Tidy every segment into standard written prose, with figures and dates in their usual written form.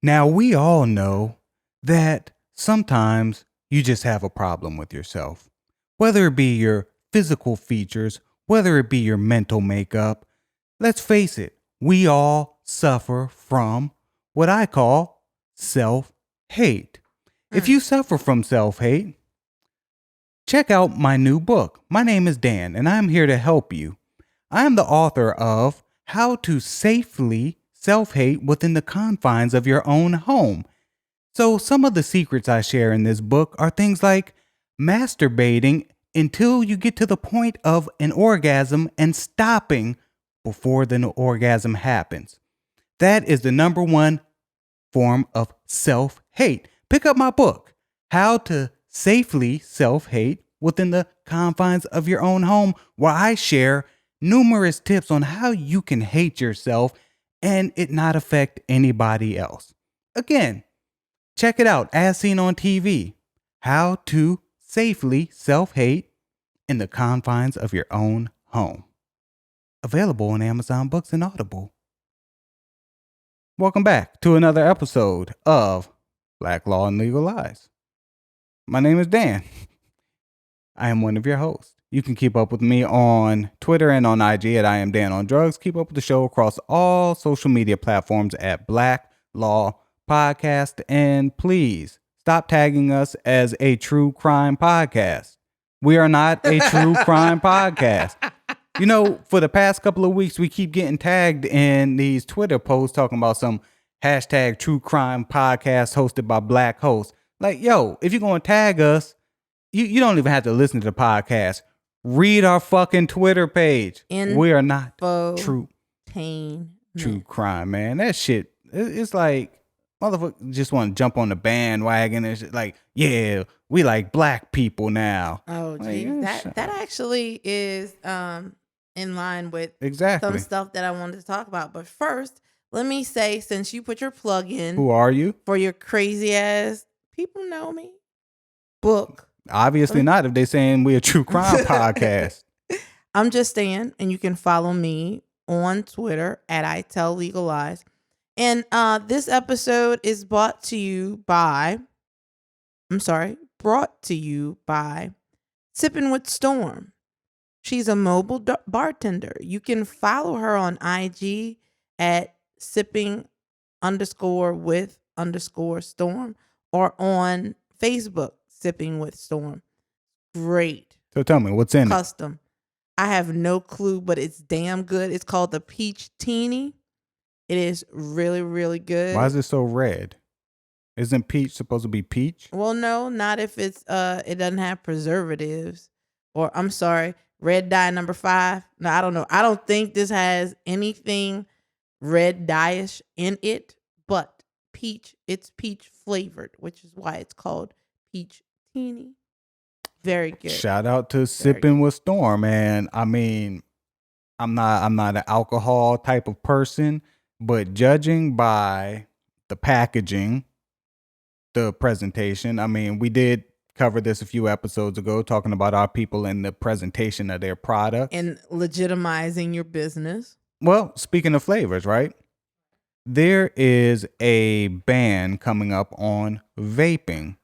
Now, we all know that sometimes you just have a problem with yourself, whether it be your physical features, whether it be your mental makeup. Let's face it, we all suffer from what I call self hate. If you suffer from self hate, check out my new book. My name is Dan, and I'm here to help you. I am the author of How to Safely Self Hate Within the Confines of Your Own Home. So, some of the secrets I share in this book are things like masturbating until you get to the point of an orgasm and stopping before the orgasm happens. That is the number one form of self hate. Pick up my book, How to Safely Self Hate Within the Confines of Your Own Home, where I share numerous tips on how you can hate yourself and it not affect anybody else. Again, check it out as seen on TV. How to Safely Self Hate in the Confines of Your Own Home. Available on Amazon Books and Audible. Welcome back to another episode of Black Law and Legal Lies. My name is Dan. I am one of your hosts. You can keep up with me on Twitter and on IG at I am Dan on Drugs. Keep up with the show across all social media platforms at Black Law Podcast. And please stop tagging us as a true crime podcast. We are not a true crime podcast. You know, for the past couple of weeks, we keep getting tagged in these Twitter posts talking about some hashtag true crime podcast hosted by black hosts. Like, yo, if you're going to tag us, you don't even have to listen to the podcast. Read our fucking Twitter page. We are not true crime, man. That shit, it's like, motherfuckers just want to jump on the bandwagon and shit. Like, yeah, we like black people now. Oh, gee, that actually is in line with exactly some stuff that I wanted to talk about. But first, let me say, since you put your plug in, who are you for your crazy ass? People know me. Book. Obviously not if they saying we're a true crime podcast. I'm just Dan, and you can follow me on Twitter at I Tell Legal Lies. And this episode is brought to you by Sipping with Storm. She's a mobile bartender. You can follow her on IG at sipping_with_storm or on Facebook, Sipping with Storm. Great. So tell me, what's in Custom. I have no clue, but it's damn good. It's called the Peach Teeny. It is really, really good. Why is it so red? Isn't peach supposed to be peach? Well, no, not if it's it doesn't have preservatives. Or I'm sorry, red dye number 5. No, I don't know. I don't think this has anything red dye-ish in it, but it's peach flavored, which is why it's called Peach Teeny. Very good. Shout out to Sipping with Storm, man. I mean, I'm not an alcohol type of person, but judging by the packaging, the presentation, I mean, we did cover this a few episodes ago, talking about our people and the presentation of their product. And legitimizing your business. Well, speaking of flavors, right? There is a ban coming up on vaping.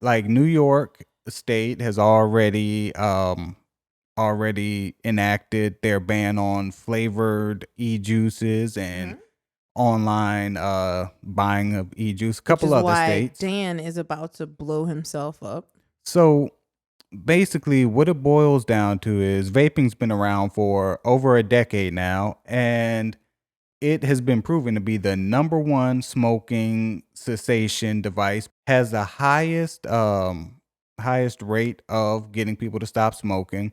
Like New York State has already enacted their ban on flavored e-juices and online buying of e-juice. A couple other states. Dan is about to blow himself up. So basically what it boils down to is vaping's been around for over a decade now, and it has been proven to be the number one smoking cessation device, has the highest rate of getting people to stop smoking.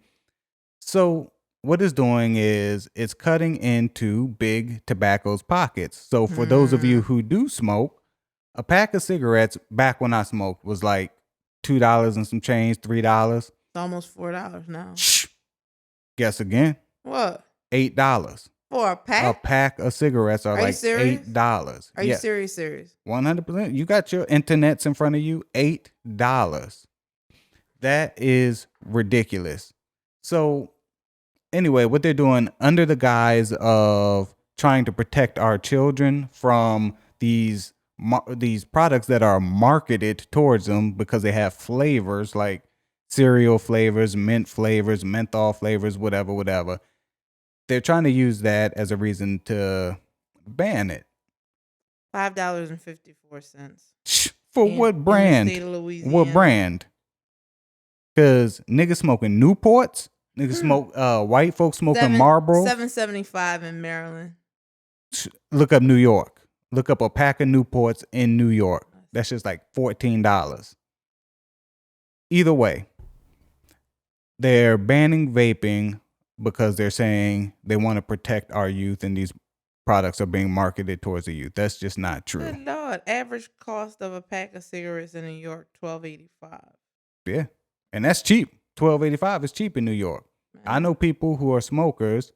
So what it's doing is it's cutting into big tobacco's pockets. So for those of you who do smoke, a pack of cigarettes back when I smoked was like $2 and some change, $3. It's almost $4 now. Shh. Guess again. What? $8. For a pack? A pack of cigarettes are like $8. Are you serious? 100%. You got your internets in front of you. $8. That is ridiculous. So anyway, what they're doing under the guise of trying to protect our children from these these products that are marketed towards them because they have flavors like cereal flavors, mint flavors, menthol flavors, whatever, whatever. They're trying to use that as a reason to ban it. $5.54 For in what the state brand? of What Louisiana. brand? Because niggas smoking Newports, niggas smoke white folks smoking Marlboros. $7.75 in Maryland. Look up New York. Look up a pack of Newports in New York. That's just like $14. Either way, they're banning vaping because they're saying they want to protect our youth, and these products are being marketed towards the youth. That's just not true. Good Lord. Average cost of a pack of cigarettes in New York, $12.85. Yeah, and that's cheap. $12.85 is cheap in New York. I know people who are smokers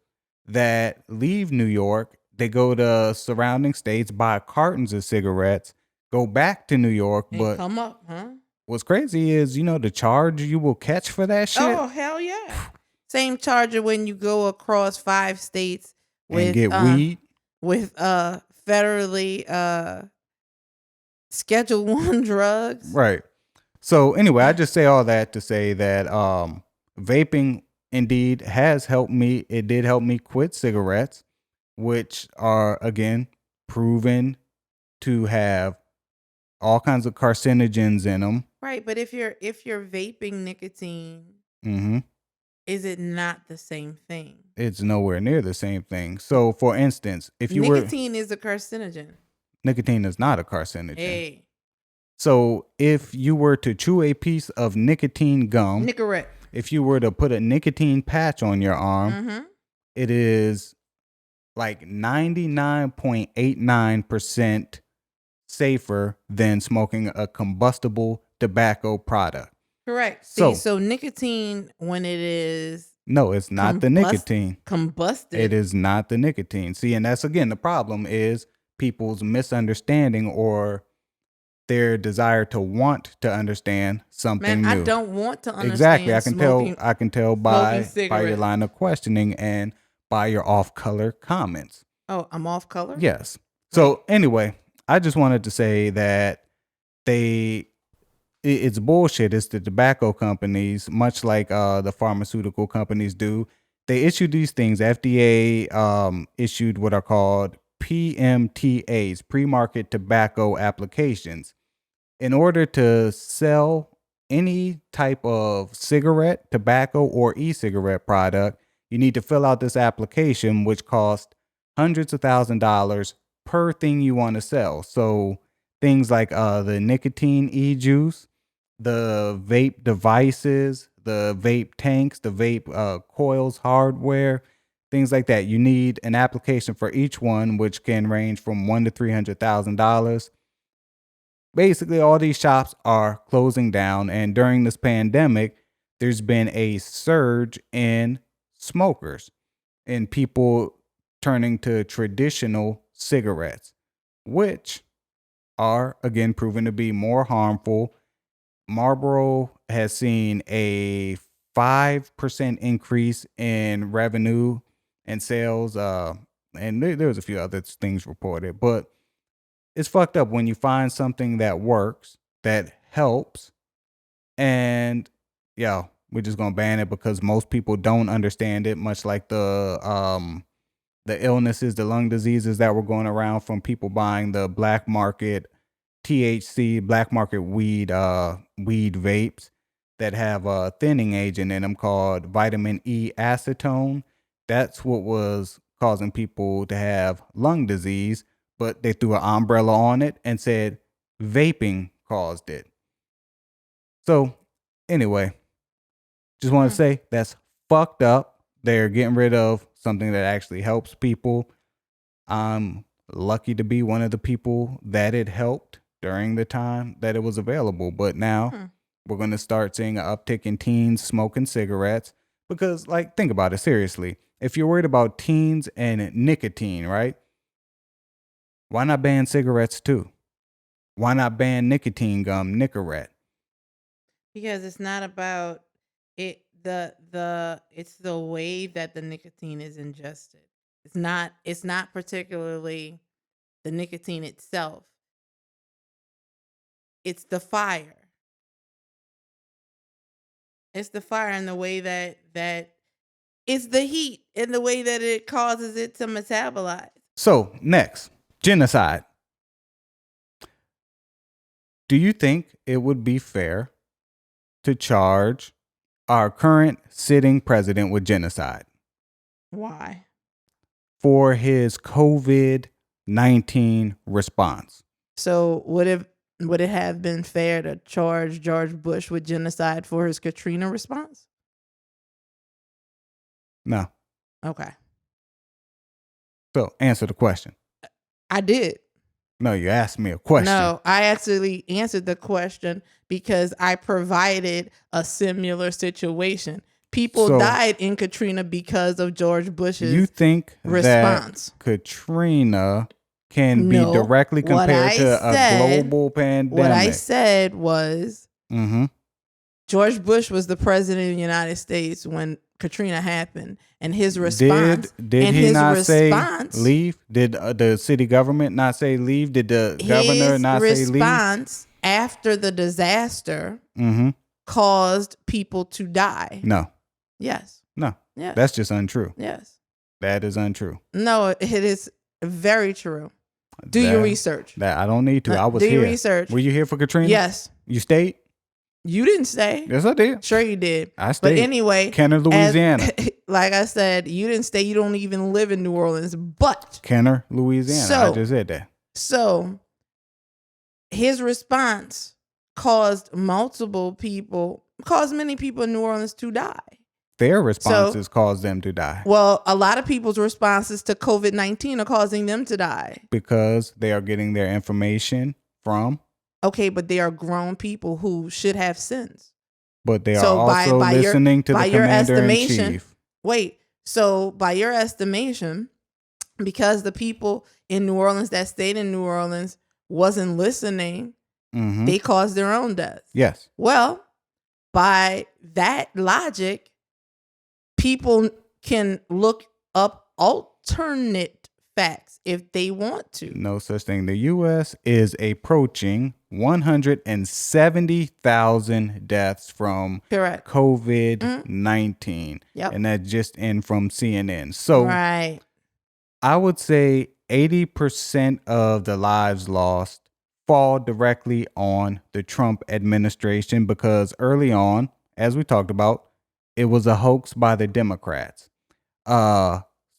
that leave New York. They go to surrounding states, buy cartons of cigarettes, go back to New York. And But come up, huh? what's crazy is, the charge you will catch for that shit Oh, hell yeah. Same charger when you go across 5 states and with get weed. with federally Schedule 1 drugs. Right. So anyway, I just say all that to say that vaping indeed has helped me. It did help me quit cigarettes, which are again proven to have all kinds of carcinogens in them. Right, but if you're vaping nicotine, Mm-hmm. is it not the same thing? It's nowhere near the same thing. So, for instance, if you Nicotine is a carcinogen. nicotine is not a carcinogen. Hey, So, if you were to chew a piece of nicotine gum, Nicorette. if you were to put a nicotine patch on your arm, Mm-hmm. it is like 99.89% safer than smoking a combustible tobacco product. Correct. So- See, so nicotine, when it is No, it's not the nicotine. combusted, It is not the nicotine. See, and that's again the problem is people's misunderstanding or their desire to want to understand something man, new. I don't want to understand. Exactly. smoking, I can tell by your cigarettes. line of questioning and by your off-color comments. Oh, I'm off color? Yes. So anyway, I just wanted to say that it's bullshit. It's the tobacco companies, much like the pharmaceutical companies do. They issue these things. FDA issued what are called PMTAs, pre-market tobacco applications. In order to sell any type of cigarette, tobacco, or e-cigarette product, you need to fill out this application, which costs hundreds of $1,000s per thing you want to sell. So things like the nicotine e-juice, the vape devices, the vape tanks, the vape coils, hardware, things like that. You need an application for each one, which can range from $1 to $300,000. Basically, all these shops are closing down, and during this pandemic, there's been a surge in smokers and people turning to traditional cigarettes, which are again proven to be more harmful. Marlboro has seen a 5% increase in revenue and sales. And there was a few other things reported, but it's fucked up when you find something that works, that helps, and yeah, we're just gonna ban it because most people don't understand it, much like the illnesses, the lung diseases that were going around from people buying the black market THC, black market weed vapes that have a thinning agent in them called vitamin E acetone. That's what was causing people to have lung disease, but they threw an umbrella on it and said vaping caused it. So anyway, just want to say that's fucked up. They're getting rid of something that actually helps people. I'm lucky to be one of the people that it helped during the time that it was available. But now we're going to start seeing an uptick in teens smoking cigarettes because, like, think about it seriously. If you're worried about teens and nicotine, right? Why not ban cigarettes too? Why not ban nicotine gum, Nicorette? Because it's not about it. It's the way that the nicotine is ingested. It's not particularly the nicotine itself. It's the fire. It's the fire and the way that it's the heat and the way that it causes it to metabolize. So, next, genocide. Do you think it would be fair to charge our current sitting president with genocide Why? for his COVID-19 response? So would it have been fair to charge George Bush with genocide for his Katrina response? No. Okay. So, answer the question. I did. No, you asked me a question. No, I actually answered the question because I provided a similar situation. People So, died in Katrina because of George Bush's you think response. that Katrina can be No, directly what compared I to said- a global pandemic? What I said was Mm-hmm. George Bush was the president of the United States when Katrina happened, and his response. Did and he his not response, say leave? Did the city government not say leave? Did the governor his not say leave? response after the disaster Mm-hmm. caused people to die? No, Yes. no, Yes. that's just untrue. Yes. That is untrue. No, it is very true. Do your research. That I don't need to. I was Do your here. research. Were you here for Katrina? Yes. You stayed? You didn't stay. Yes, I did. Sure you did. I stayed. But anyway, Kenner, Louisiana. like I said, you didn't stay. You don't even live in New Orleans. But Kenner, Louisiana. I just said that. So his response caused many people in New Orleans to die. Their responses caused them to die Well, a lot of people's responses to COVID-19 are causing them to die. because they are getting their information from, Okay, but they are grown people who should have sense. but they are So also listening to the commander-in-chief. Wait, so by your estimation, because the people in New Orleans that stayed in New Orleans wasn't listening, Mm-hmm. they caused their own deaths. Yes. Well, by that logic, people can look up alternate facts if they want to. No such thing. The U.S. is approaching 170,000 deaths from Correct. COVID-19. Yep. And that's just in from CNN. So Right. I would say 80% of the lives lost fall directly on the Trump administration because early on, as we talked about, it was a hoax by the Democrats.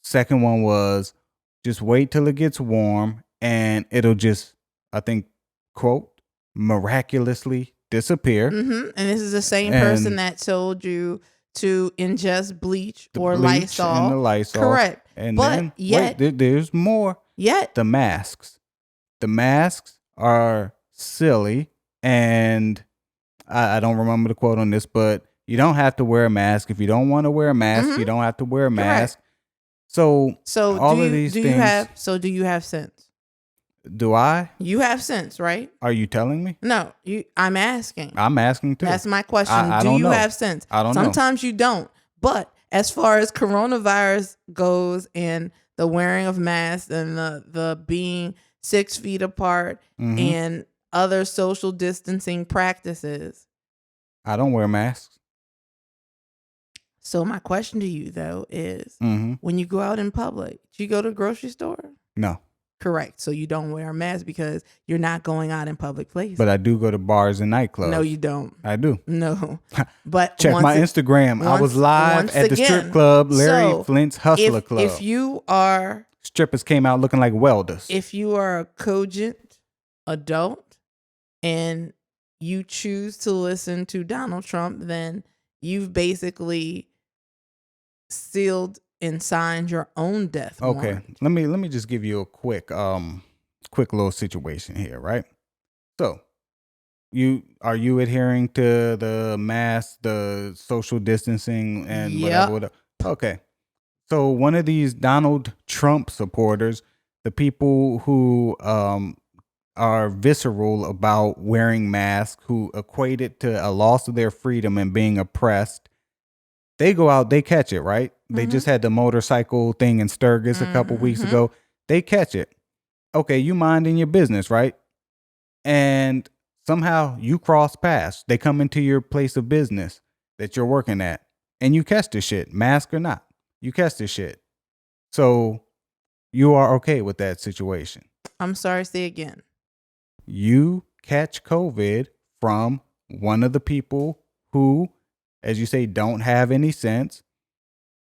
Second one was just wait till it gets warm and it'll just, I think, quote, miraculously disappear. Mm-hmm. And this is the same And person that told you to ingest bleach The or bleach Lysol. and the Lysol. Correct. And But then, yet- wait, there's more. Yet, The masks. The masks are silly. And I don't remember the quote on this, but you don't have to wear a mask. If you don't want to wear a mask, Mhm. you don't have to wear a Correct. mask. So all of these do things. do you have sense? Do I? You have sense, right? Are you telling me? No, I'm asking. I'm asking too. That's my question. I Do don't you know. have sense? I don't know. Sometimes you don't. But as far as coronavirus goes and the wearing of masks and the being 6 feet apart Mhm. and other social distancing practices. I don't wear masks. So my question to you though is Mm-hmm. when you go out in public, do you go to the grocery store? No, Correct. So you don't wear a mask because you're not going out in public places. but I do go to bars and nightclubs. No, you don't. I do. No. But Check my once Instagram. I was live once at the strip again, club, Larry so Flint's Hustler Club. if you are Strippers came out looking like welders. a cogent adult and you choose to listen to Donald Trump, then you've basically sealed and signed your own death Okay, warrant. let me just give you a quick little situation here, right? So, are you adhering to the mask, the social distancing, and Yep. whatever? Okay, so one of these Donald Trump supporters, the people who are visceral about wearing masks, who equate it to a loss of their freedom and being oppressed, they go out, they catch it, right? They just had the motorcycle thing in Sturgis a couple weeks Mhm. ago. They catch it. Okay, you minding your business, right? And Somehow you cross paths. They come into your place of business that you're working at, and you catch the shit, mask or not. You catch the shit. So you are okay with that situation. I'm sorry, say again. You catch COVID from one of the people who, as you say, don't have any sense.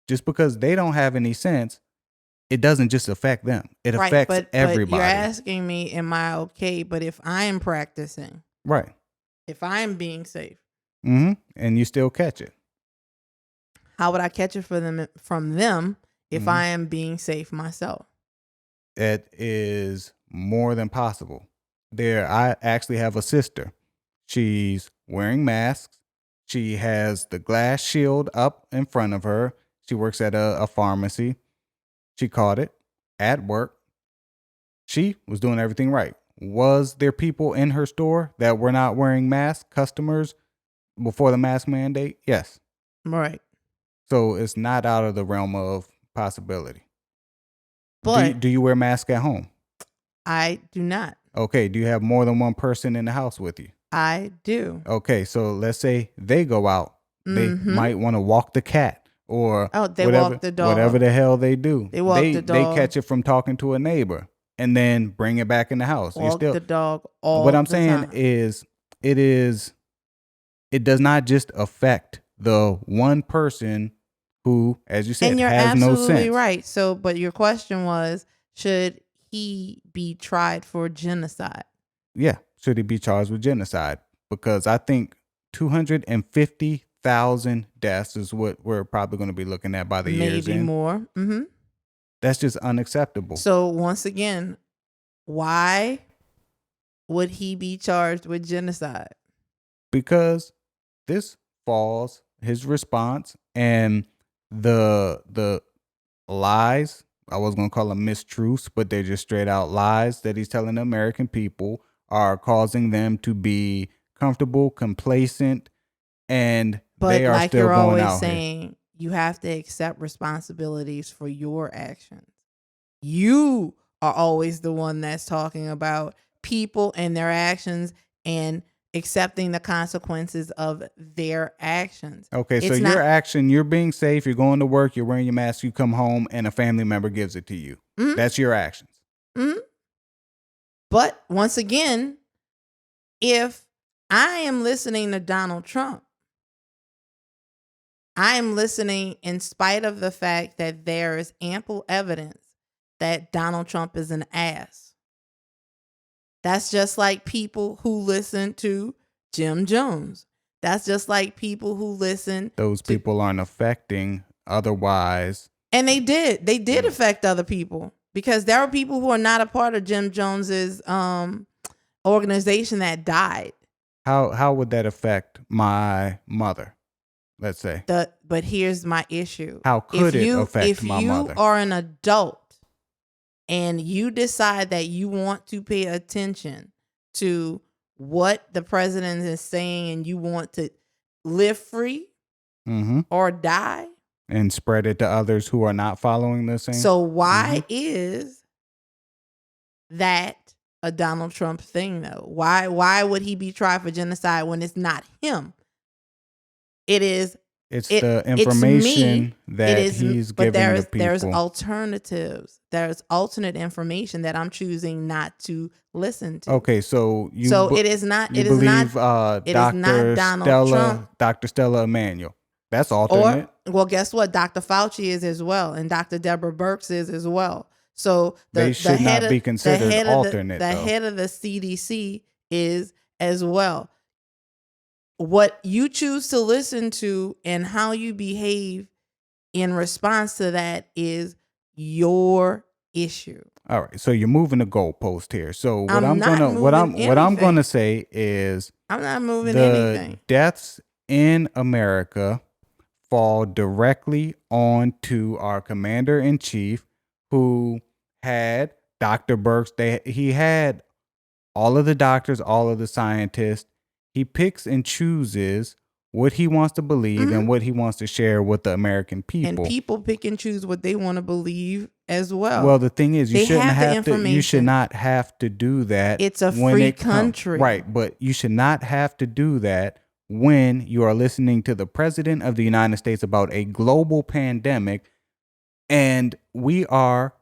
Just because they don't have any sense, it doesn't just affect them. It Right, affects but everybody. you're asking me, am I okay? But if I'm practicing, Right. if I'm being safe, And you still catch it. how would I catch it from them if Mhm. I am being safe myself? It is more than possible. I actually have a sister. She's wearing masks. She has the glass shield up in front of her. She works at a pharmacy. She caught it at work. She was doing everything right. Was there people in her store that were not wearing masks, customers, before the mask mandate? Yes. Right. So it's not out of the realm of possibility. But do you wear masks at home? I do not. Okay. Do you have more than one person in the house with you? I do. Okay. So let's say they go out. They might want to walk the cat or they whatever, walk the dog. whatever the hell they do. They walk the dog. They catch it from talking to a neighbor and then bring it back in the house. Walk the dog all what I'm the saying time. is it does not just affect the one person who, as you said, and you're has no absolutely sense. right. So, but your question was, should he be tried for genocide? Yeah. Should he be charged with genocide? Because I think 250,000 deaths is what we're probably going to be looking at by the year's end. Maybe more. Mm-hmm. That's just unacceptable. So once again, why would he be charged with genocide? Because this falls, his response and the lies, I was going to call them mistruths, but they're just straight out lies that he's telling the American people are causing them to be comfortable, complacent, and they are like still you're going always out saying, here. you have to accept responsibilities for your actions. You are always the one that's talking about people and their actions and accepting the consequences of their actions. Okay, so your action, you're being safe, you're going to work, you're wearing your mask, you come home, and a family member gives it to you. Mm-hmm. That's your actions. Mm-hmm. But once again, if I am listening to Donald Trump, I am listening in spite of the fact that there is ample evidence that Donald Trump is an ass. That's just like people who listen to Jim Jones. That's just like people who listen. Those people aren't affecting otherwise. And they did affect other people, because there are people who are not a part of Jim Jones's organization that died. How would that affect my mother? Let's say. But here's my issue. How could it affect my mother? If you are an adult and you decide that you want to pay attention to what the president is saying and you want to live free or die. And spread it to others who are not following the same. So why is that a Donald Trump thing, though? Why would he be tried for genocide when it's not him? It's the information that he's giving the people. There's alternatives. There's alternate information that I'm choosing not to listen to. Okay, so it is not. It is believe not. It is not Donald Trump. Dr. Stella Emanuel. That's alternate. Well, guess what? Dr. Fauci is as well, and Dr. Deborah Birx is as well. So they should not be considered alternate. The head of the CDC is as well. What you choose to listen to and how you behave in response to that is your issue. All right, so you're moving the goalpost here. So what I'm gonna say is I'm not moving anything. The deaths in America fall directly onto our commander-in-chief, who had Dr. Birx. He had all of the doctors, all of the scientists. He picks and chooses what he wants to believe and what he wants to share with the American people. And people pick and choose what they want to believe as well. Well, the thing is, you They shouldn't have the have to. You should information. not have to do that. It's a when free it comes. country. Right? But you should not have to do that when you are listening to the president of the United States about a global pandemic, and we are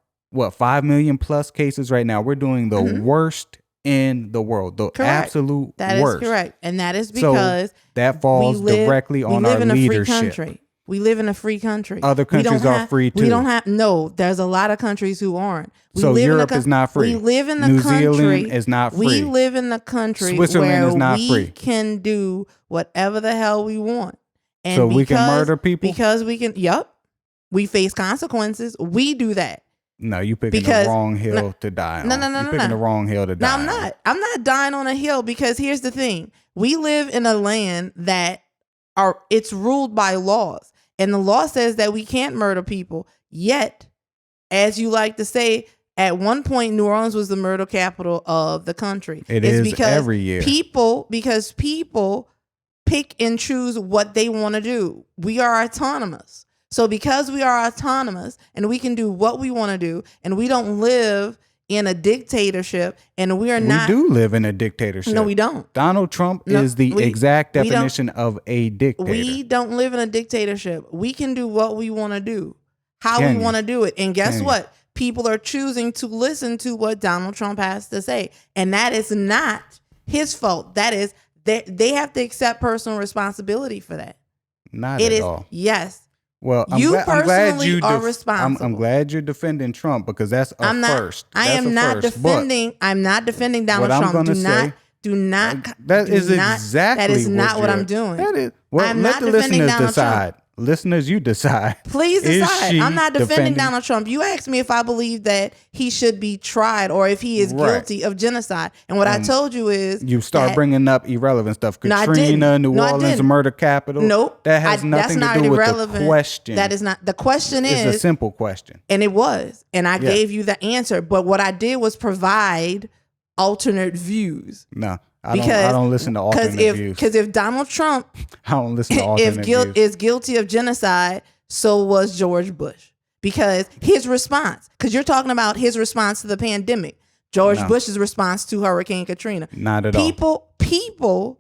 5 million plus cases right now. We're doing the worst in the world, the Correct. absolute That worst. is correct, and that is So because that falls directly on we live our in a leadership. free country. We live in a free country. Other countries are free too. We don't have no. There's a lot of countries who aren't. So Europe is not free. We live in a New country. Zealand is not free. We live in a country Switzerland where is not we free. can do whatever the hell we want. And So we can murder people? because we can. Yup, we face consequences. We do that. No, you picking Because- the wrong hill to die on. No, You're picking the wrong hill to die No, I'm on. not. I'm not dying on a hill because here's the thing. We live in a land that it's ruled by laws. And the law says that we can't murder people. Yet, as you like to say, at one point New Orleans was the murder capital of the country. It It's is because every year. People pick and choose what they want to do. We are autonomous. So because we are autonomous and we can do what we want to do, and we don't live in a dictatorship, and we do live in a dictatorship. No, we don't. Donald Trump No, is the exact we don't. definition of a dictator. We don't live in a dictatorship. We can do what we want to do, how Can we you? want to do it. And guess Can you? what? People are choosing to listen to what Donald Trump has to say. And that is not his fault. That is, they have to accept personal responsibility for that. Not It at is, all. yes. Well, I'm You glad personally you are responsible. I'm glad you're defending Trump because that's a I'm not, first. I That's am a not first. But defending. I'm not defending Donald what I'm Trump. gonna Do say- not. Do not. That do is not- exactly That is not what you're- I'm doing. That is. Well, I'm let not the defending listeners Donald decide. Listeners, you decide. Please Is decide. she I'm not defending Donald Trump. You asked me if I believe that he should be tried or if he is Right. guilty of genocide. And what I told you is You start that- bringing up irrelevant stuff. No, I Katrina, didn't. New No, I Orleans, didn't. murder capital. Nope. That has that's nothing not to do with irrelevant. the question. That is not the question. It's Is a simple question. and it was, and I Yeah. gave you the answer. But what I did was provide alternate views. No, I don't listen to alternate views. Because if Donald Trump I don't listen to alternate views. is guilty of genocide, so was George Bush. Because his response, because you're talking about his response to the pandemic, George No. Bush's response to Hurricane Katrina. Not at all. People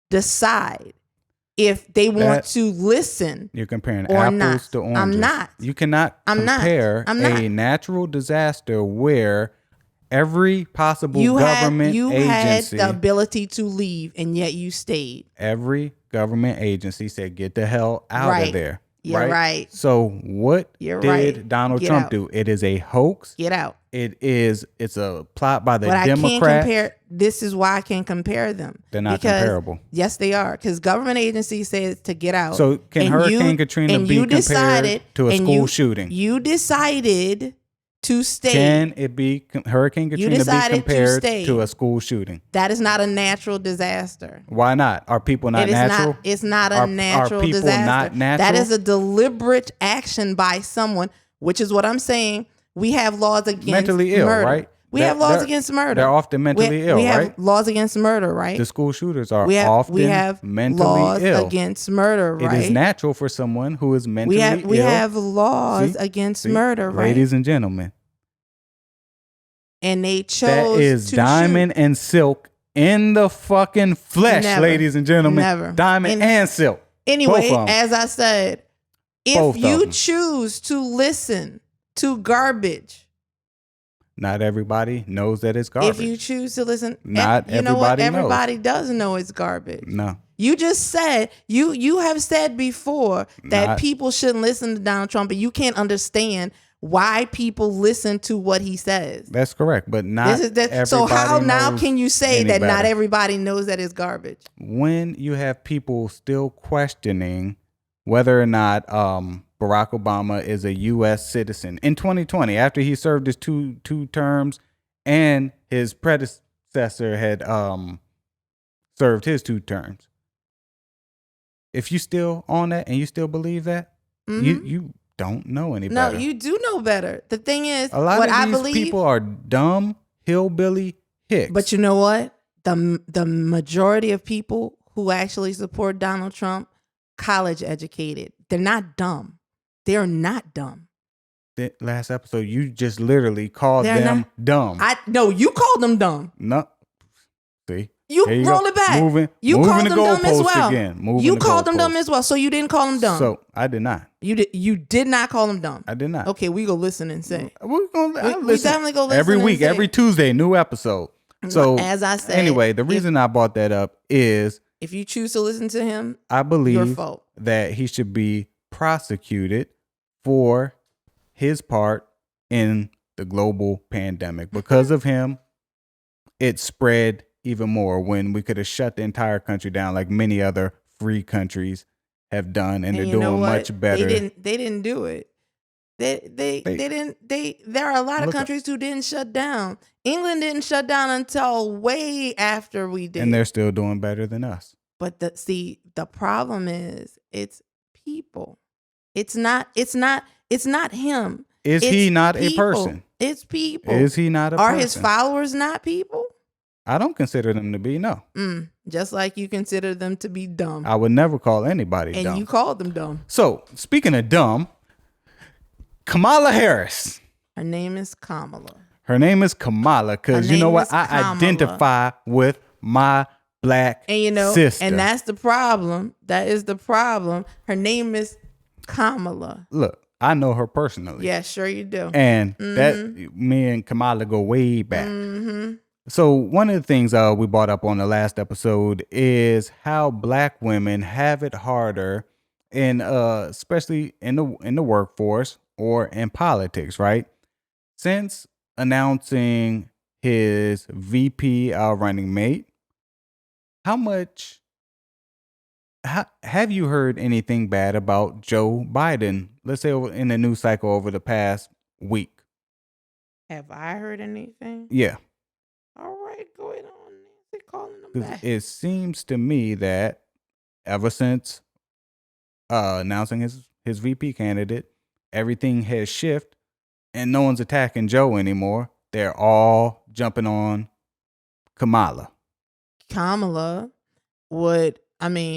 decide if they want That- to listen. You're comparing or apples not. to oranges. I'm not. You cannot I'm not. compare I'm not. a natural disaster where every possible You government had agency, the ability to leave, and yet you stayed. every government agency said, "Get the hell out Right. of there." You're right. So what You're did right. Donald Get Trump out. do? It is a hoax. Get out. It's a plot by the But I can't Democrats. compare. This is why I can't compare them. They're not Because- comparable. Yes, they are. Because government agencies say to get out. So can And Hurricane Katrina and be you compared decided- to a and school shooting? You decided to stay. Can it be Hurricane Katrina be decided to compared stay. to a school shooting? That is not a natural disaster. Why not? Are people not It is natural? not. It's not a Are natural people disaster. not natural? That is a deliberate action by someone, which is what I'm saying. We have laws against Mentally ill, murder. right? We have laws against murder. They're often mentally ill, we have right? laws against murder, right? The school shooters are we often have mentally laws ill. against murder, right? It is natural for someone who is mentally ill. we have laws See? against See? murder, right? Ladies and gentlemen, And they chose that is to diamond and silk in the fucking flesh, Never. ladies and gentlemen. Never. Diamond and silk. Anyway, Both of 'em. as I said, Both if of you 'em. choose to listen to garbage, Not everybody knows that it's garbage. if you choose to listen, Not you know what? everybody knows. Everybody does know it's garbage. No. You just said you have said before that Not- people shouldn't listen to Donald Trump, and you can't understand why people listen to what he says. That's correct, but not everybody So how now knows can you say any that not better. everybody knows that it's garbage? When you have people still questioning whether or not Barack Obama is a U.S. citizen in 2020, after he served his two terms and his predecessor had served his 2 terms. If you still on that and you still believe that, you don't know any No, better. you do know better. The thing is, A lot what of I these believe, people are dumb hillbilly hicks. but you know what? The majority of people who actually support Donald Trump, college educated. They're not dumb. They're not dumb. last episode, you just literally called They're them not- dumb. No, you called them dumb. No. See? You There roll go. it back. Moving called the them dumb as goalposts well. again. You called them dumb as well, so you didn't call them dumb. So I did not. You did not call them dumb. I did not. Okay, we go listen and say. We definitely go listen every and week, say. every Tuesday, new episode. So as I said, anyway, the reason I brought that up is if you choose to listen to him, I your believe fault. that he should be prosecuted for his part in the global pandemic. Because of him, it spread even more when we could have shut the entire country down like many other free countries have done, and they're doing much better. They didn't do it. They didn't. There are a lot of countries who didn't shut down. England didn't shut down until way after we did, and they're still doing better than us. But the problem is it's people. It's not him. Is he not a person? It's people. Is he not a person? Are his followers not people? I don't consider them to be, no. Just like you consider them to be dumb. I would never call anybody dumb. And you called them dumb. So, speaking of dumb, Kamala Harris. Her name is Kamala. Her name is Kamala because you know what? I identify with my black sister. And that's the problem. That is the problem. Her name is Kamala. Look, I know her personally. Yeah, sure you do. And that me and Kamala go way back. So one of the things we brought up on the last episode is how black women have it harder in especially in the workforce or in politics, right? Since announcing his VP running mate, have you heard anything bad about Joe Biden? Let's say in the news cycle over the past week. Have I heard anything? Yeah. All right, go ahead on. They're calling them back. It seems to me that ever since announcing his VP candidate, everything has shifted, and no one's attacking Joe anymore. They're all jumping on Kamala. Kamala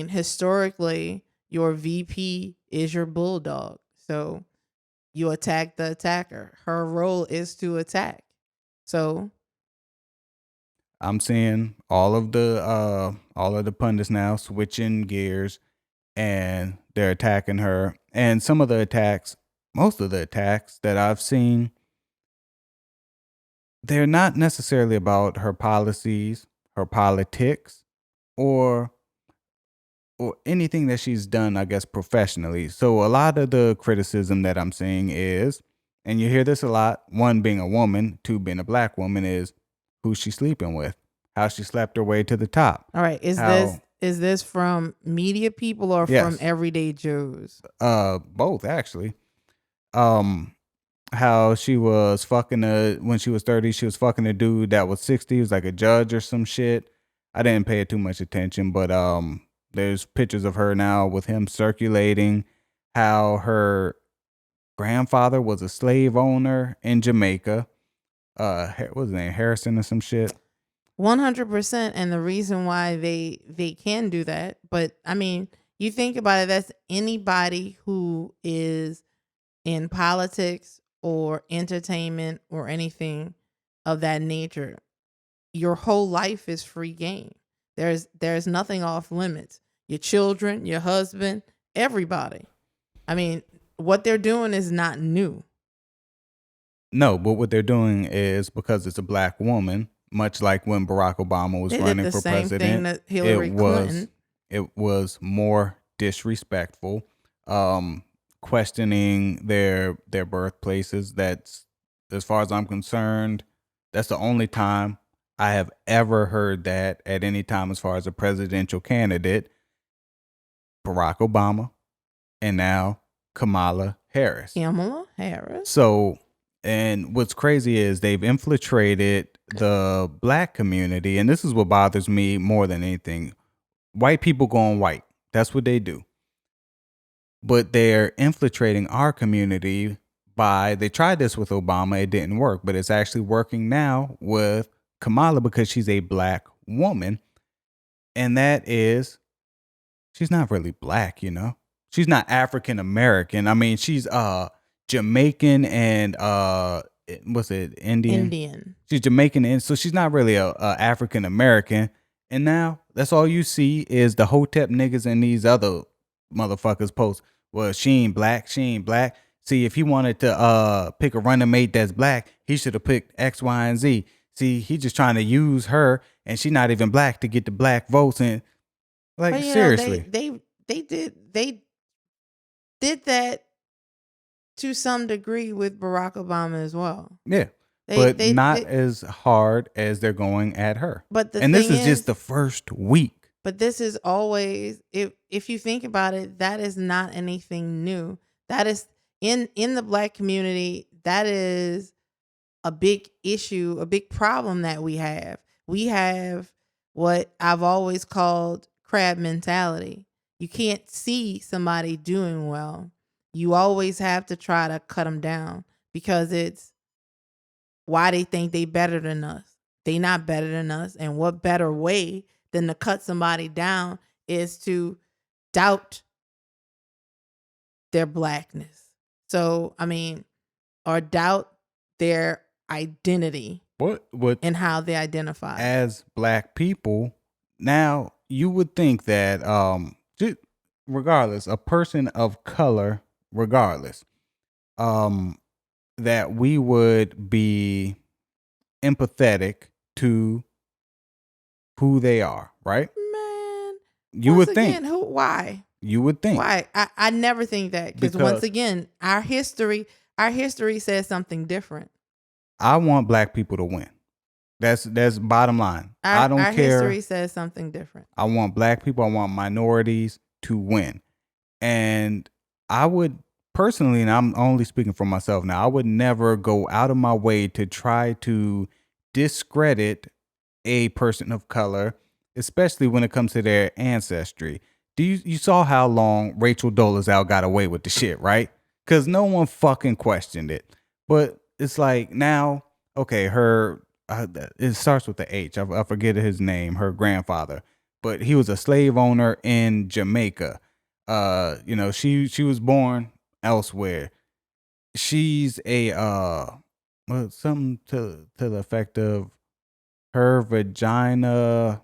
historically, your VP is your bulldog. So you attack the attacker. Her role is to attack. So I'm seeing all of the pundits now switching gears, and they're attacking her. And most of the attacks that I've seen, they're not necessarily about her policies, her politics, or anything that she's done, I guess, professionally. So a lot of the criticism that I'm seeing is, and you hear this a lot, one being a woman, two being a black woman, is who she's sleeping with, how she slept her way to the top. All right, is this from media people or from everyday Joes? Both actually. How she was fucking when she was 30, she was fucking a dude that was 60, he was like a judge or some shit. I didn't pay too much attention, but there's pictures of her now with him circulating, how her grandfather was a slave owner in Jamaica. What was his name? Harrison or some shit. 100%. And the reason why they can do that, but I mean, you think about it, that's anybody who is in politics or entertainment or anything of that nature. Your whole life is free game. There's nothing off limits. Your children, your husband, everybody. I mean, what they're doing is not new. No, but what they're doing is because it's a black woman, much like when Barack Obama was running for president, thing that Hillary Clinton. It was more disrespectful, questioning their birthplaces. That's, as far as I'm concerned, that's the only time I have ever heard that at any time as far as a presidential candidate. Barack Obama and now Kamala Harris. So, and what's crazy is they've infiltrated the black community, and this is what bothers me more than anything. White people going white. That's what they do. But they're infiltrating our community they tried this with Obama, it didn't work, but it's actually working now with Kamala because she's a black woman. And that is, she's not really black, you know? She's not African American. I mean, she's Jamaican and what's it, Indian? Indian. She's Jamaican, and so she's not really a African American. And now that's all you see is the Hotep niggas and these other motherfuckers post. Well, she ain't black. She ain't black. See, if he wanted to pick a running mate that's black, he should have picked X, Y, and Z. See, he just trying to use her, and she not even black to get the black votes. And like, But seriously, they did that to some degree with Barack Obama as well. yeah, They but they, not they as hard as they're going at her. but the And this thing is just the first week. But this is always, if you think about it, that is not anything new. That is in the black community, that is a big issue, a big problem that we have. We have what I've always called crab mentality. You can't see somebody doing well. You always have to try to cut them down because it's why they think they better than us. They not better than us. And what better way than to cut somebody down is to doubt their blackness. So, I mean, or doubt their identity What and how they identify. as black people, now you would think that regardless, a person of color, regardless, that we would be empathetic to who they are, right? Man, You once would again, think. why? You would think. Why? I never think that because Because- once again, our history says something different. I want black people to win. That's bottom line. I don't Our care. history says something different. I want black people, I want minorities to win. And I would personally, and I'm only speaking for myself now, I would never go out of my way to try to discredit a person of color, especially when it comes to their ancestry. You saw how long Rachel Dolezal got away with the shit, right? Because no one fucking questioned it. But it's like now, okay, it starts with the H. I forget his name, her grandfather. But he was a slave owner in Jamaica. She was born elsewhere. She's a something to the effect of her vagina.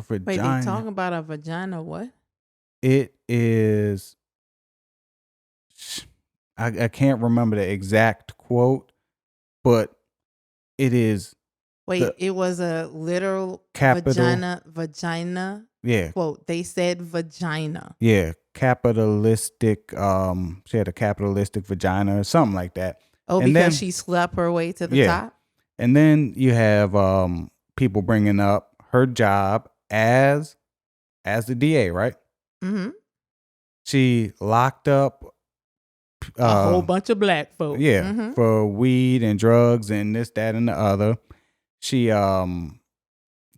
Wait, they talking about a vagina? What? It is. I can't remember the exact quote, but it is. Wait, it was a literal Capital- vagina Yeah, quote. They said vagina. yeah, capitalistic. She had a capitalistic vagina or something like that. Oh, And because then- she slept her way to the Yeah. top. And then you have people bringing up her job as the DA, right? Mm-hmm. She locked up A whole bunch of black folks. yeah, Mhm. for weed and drugs and this, that, and the other. She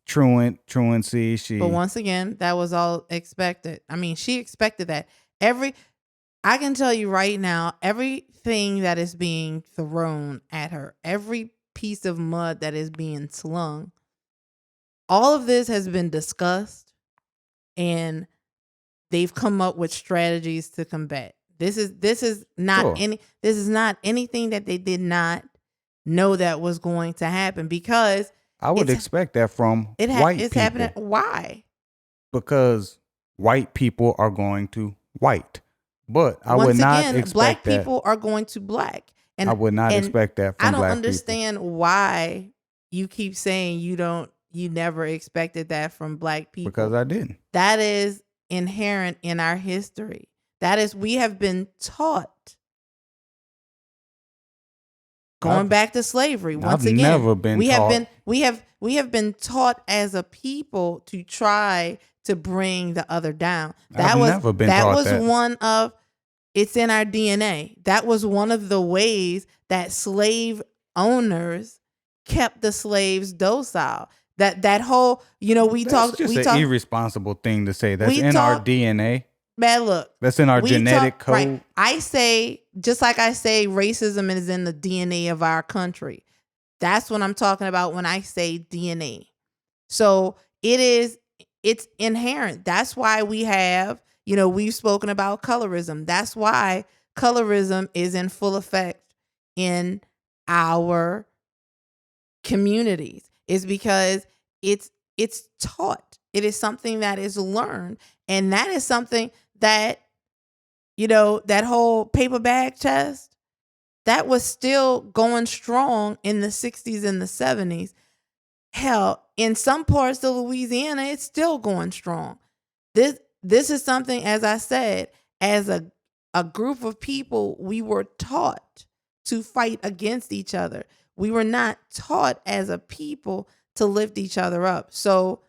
truancy. She But once again, that was all expected. I mean, she expected that. I can tell you right now, everything that is being thrown at her, every piece of mud that is being slung, all of this has been discussed and they've come up with strategies to combat. This is not Sure. this is not anything that they did not know that was going to happen because I would it's- expect that from it's white people happening. Why? because white people are going to white. But I Once would not again, expect black that. people are going to black. And I would not and expect that from I don't black understand why you keep saying you never expected that from black people people. because I didn't. That is inherent in our history. That is, we have been taught. Going I've- back to slavery, once I've again, never been we taught. have been taught as a people to try to bring the other down. I've never been taught that. One of it's in our DNA. That was one of the ways that slave owners kept the slaves docile. That whole, we That's talked. just We an talked. irresponsible thing to say. That's we in our talk- DNA. Man, look. That's in our we genetic talk- code. Right. I say, just like I say, racism is in the DNA of our country. That's what I'm talking about when I say DNA. So it's inherent. That's why we have, we've spoken about colorism. That's why colorism is in full effect in our communities is because it's taught. It is something that is learned, and that is something that, you know, that whole paper bag test, that was still going strong in the 60s and the 70s. Hell, in some parts of Louisiana, it's still going strong. This is something, as I said, as a group of people, we were taught to fight against each other. We were not taught as a people to lift each other up. So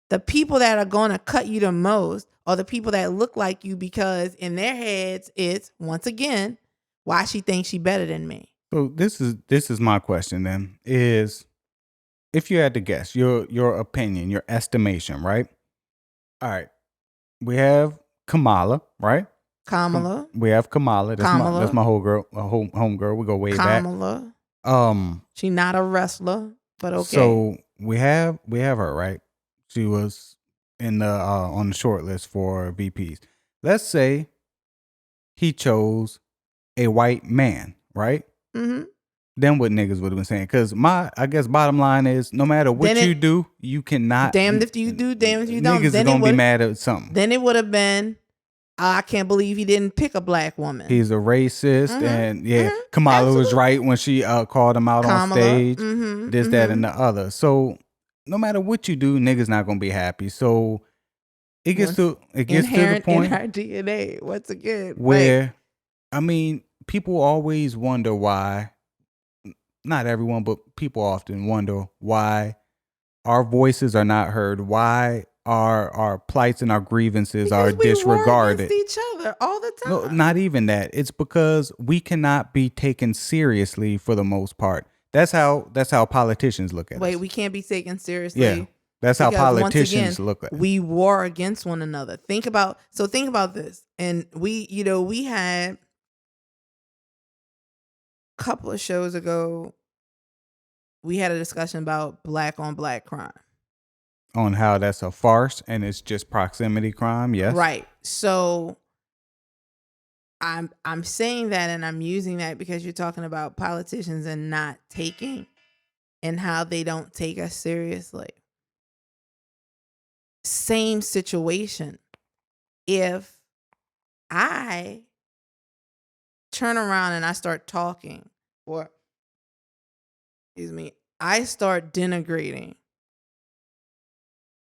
the people that are going to cut you the most are the people that look like you, because in their heads it's, once again, why she thinks she better than me. So this is my question then, is if you had to guess your opinion, your estimation, right? All right. We have Kamala, right? Kamala. We have Kamala. That's Kamala. my whole girl, home girl. We go way Kamala. back. She not a wrestler, but okay. So we have her, right? She was in the on the short list for VPs. Let's say he chose a white man, right? Mm-hmm. Then what niggas would have been saying? Because I guess bottom line is, no matter what you do, you cannot. Damned if you do, damned if you don't. Niggas then is gonna be mad at something. Then it would have been, I can't believe he didn't pick a black woman. He's a racist, and Kamala absolutely. was right when she called him out on stage. This, that, and the other. So no matter what you do, niggas not gonna be happy. So it gets to the point in our DNA once again, where, I mean, people always wonder why. Not everyone, but people often wonder why our voices are not heard. Why our plights and our grievances are disregarded. We war against each other all the time. No, not even that. It's because we cannot be taken seriously for the most part. That's how politicians look at us. Wait, we can't be taken seriously. Yeah, that's how politicians look at us. We war against one another. Think about this. And we had a couple of shows ago, we had a discussion about black on black crime. On how that's a farce and it's just proximity crime, yes. Right. So I'm saying that, and I'm using that because you're talking about politicians and not taking, and how they don't take us seriously. Same situation. If I turn around and I start talking, or I start denigrating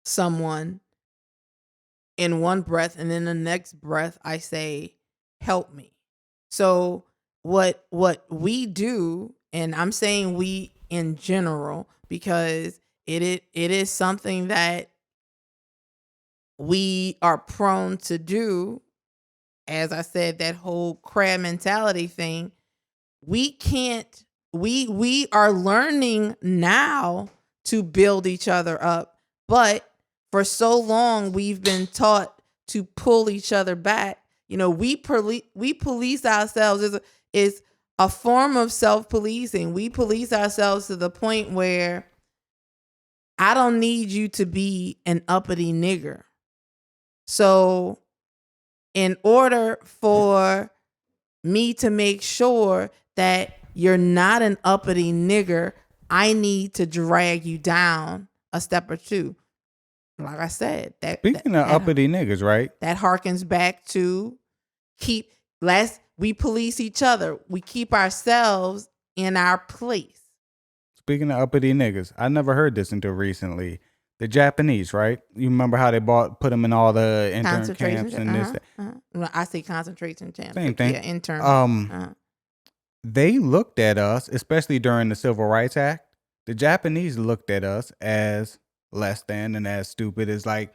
someone in one breath, and then the next breath I say, help me. So what we do, and I'm saying we in general, because it is something that we are prone to do. As I said, that whole crab mentality thing, we are learning now to build each other up, but for so long we've been taught to pull each other back. We police ourselves. Is a form of self-policing. We police ourselves to the point where I don't need you to be an uppity nigger. So in order for me to make sure that you're not an uppity nigger, I need to drag you down a step or two. Like I said, speaking of uppity niggas, right? That harkens back to we police each other. We keep ourselves in our place. Speaking of uppity niggas, I never heard this until recently. The Japanese, right? You remember how they put them in all the intern camps and this? Well, I say concentration camps. Same thing. Yeah, intern. They looked at us, especially during the Civil Rights Act. The Japanese looked at us as less than and as stupid. As like,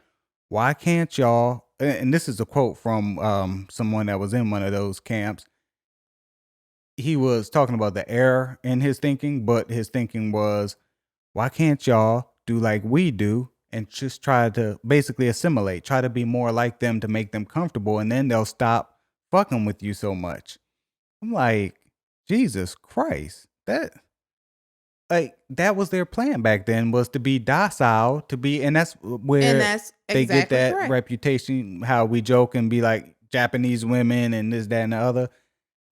why can't y'all? And this is a quote from someone that was in one of those camps. He was talking about the error in his thinking, but his thinking was, why can't y'all do like we do and just try to basically assimilate, try to be more like them to make them comfortable, and then they'll stop fucking with you so much. I'm like, Jesus Christ, that was their plan back then, was to be docile, and that's where they get that reputation, how we joke and be like Japanese women and this, that, and the other.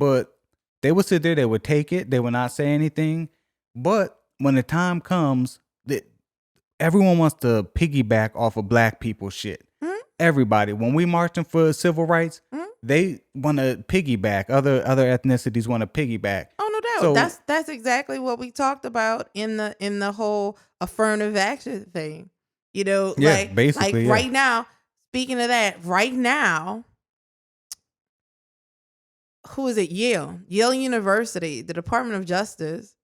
But they would sit there, they would take it, they would not say anything. But when the time comes, that everyone wants to piggyback off of black people shit. Mhm. Everybody, when we marching for civil rights, Mhm. they want to piggyback. Other ethnicities want to piggyback. Oh, no doubt. So That's exactly what we talked about in the whole affirmative action thing. You know, yeah, like basically, yeah. right now, speaking of that, right now, who is it? Yale University, the Department of Justice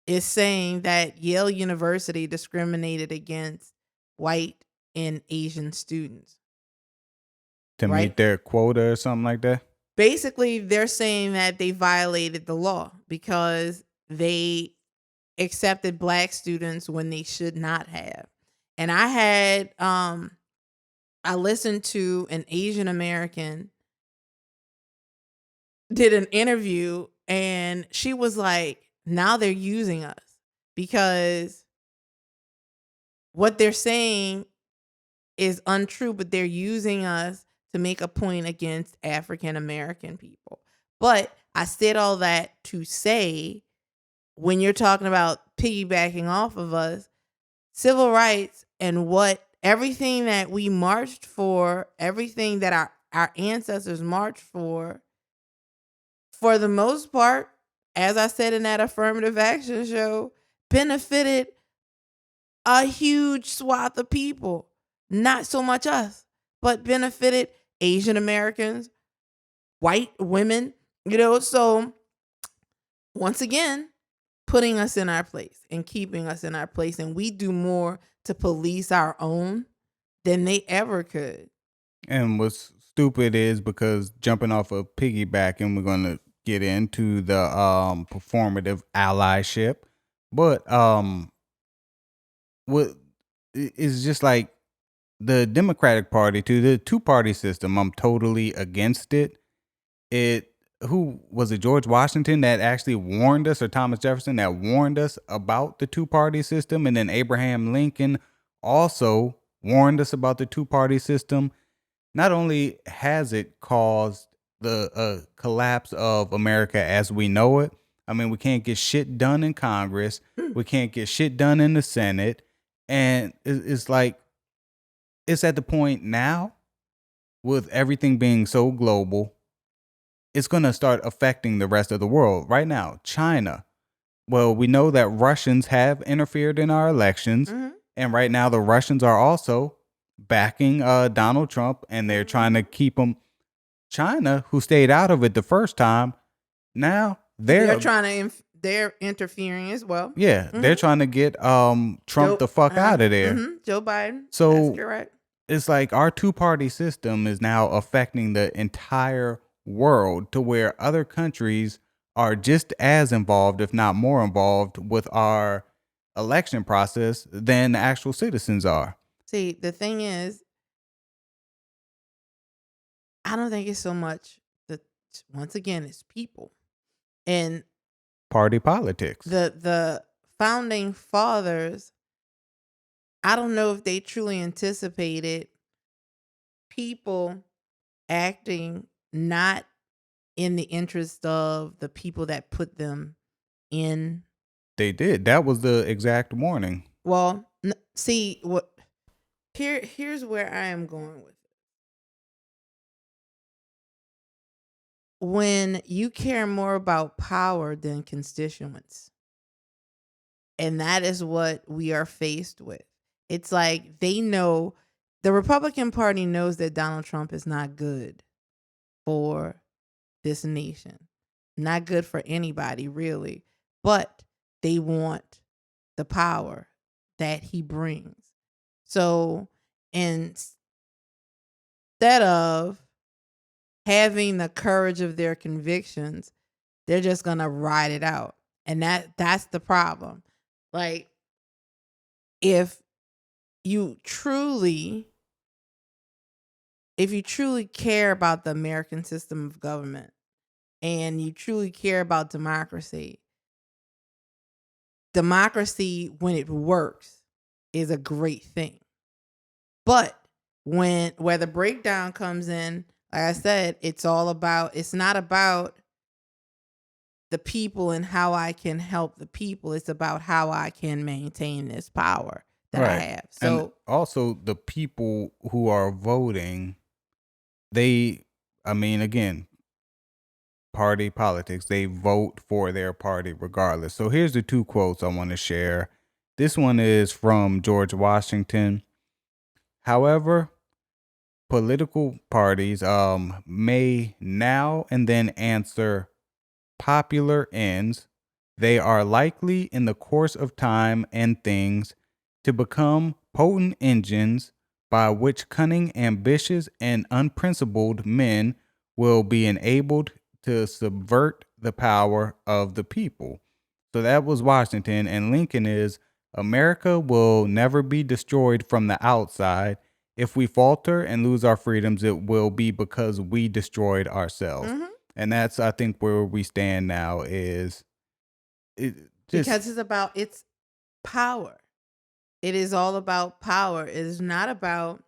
is saying that Yale University discriminated against white and Asian students, To right? meet their quota or something like that. Basically, they're saying that they violated the law because they accepted black students when they should not have. And I listened to an Asian American did an interview, and she was like, now they're using us because what they're saying is untrue, but they're using us to make a point against African American people. But I said all that to say, when you're talking about piggybacking off of us, civil rights and what everything that we marched for, everything that our ancestors marched for the most part, as I said in that affirmative action show, benefited a huge swath of people. Not so much us, but benefited Asian Americans, white women, so once again, putting us in our place and keeping us in our place. And we do more to police our own than they ever could. And what's stupid is because jumping off a piggyback, and we're gonna get into the performative allyship, but what is just like the Democratic Party to the two party system. I'm totally against it. It who was it, George Washington that actually warned us, or Thomas Jefferson that warned us about the two party system, and then Abraham Lincoln also warned us about the two party system. Not only has it caused the collapse of America as we know it, I mean, we can't get shit done in Congress, Hmm. we can't get shit done in the Senate, and it's like it's at the point now with everything being so global, it's going to start affecting the rest of the world. Right now, China. Well, we know that Russians have interfered in our elections, Mhm. and right now the Russians are also backing Donald Trump, and they're trying to keep him. China, who stayed out of it the first time, now They're they're trying to they're interfering as well. yeah, they're Mhm. trying to get Trump Joe the fuck out of there. Joe Biden. That's So correct. it's like our two party system is now affecting the entire world to where other countries are just as involved, if not more involved, with our election process than the actual citizens are. See, the thing is, I don't think it's so much that, once again, it's people. And Party politics. the founding fathers, I don't know if they truly anticipated people acting not in the interest of the people that put them in. They did. That was the exact warning. Well, see what here's where I am going with it. When you care more about power than constituents, and that is what we are faced with. It's like they know, the Republican Party knows that Donald Trump is not good for this nation. Not good for anybody, really. But they want the power that he brings. So instead of having the courage of their convictions, they're just gonna ride it out. And that's the problem. Like, if you truly care about the American system of government and you truly care about democracy when it works is a great thing. But where the breakdown comes in, like I said, it's not about the people and how I can help the people. It's about how I can maintain this power that I Right. have. And So, also the people who are voting, they, I mean, again, party politics, they vote for their party regardless. So here's the two quotes I want to share. This one is from George Washington. However, political parties may now and then answer popular ends, they are likely in the course of time and things to become potent engines by which cunning, ambitious, and unprincipled men will be enabled to subvert the power of the people. So that was Washington, and Lincoln is America will never be destroyed from the outside. If we falter and lose our freedoms, it will be because we destroyed ourselves. mhm, And that's, I think, where we stand now is it just because it's power. It is all about power. It is not about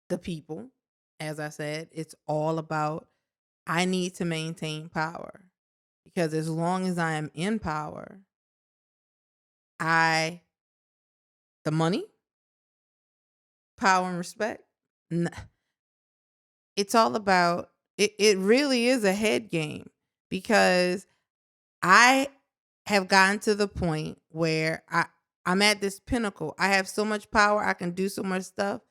the people. As I said, it's all about I need to maintain power because as long as I am in power, I the money, power and respect. n- It's all about it really is a head game because I have gotten to the point where I'm at this pinnacle. I have so much power, I can do so much stuff.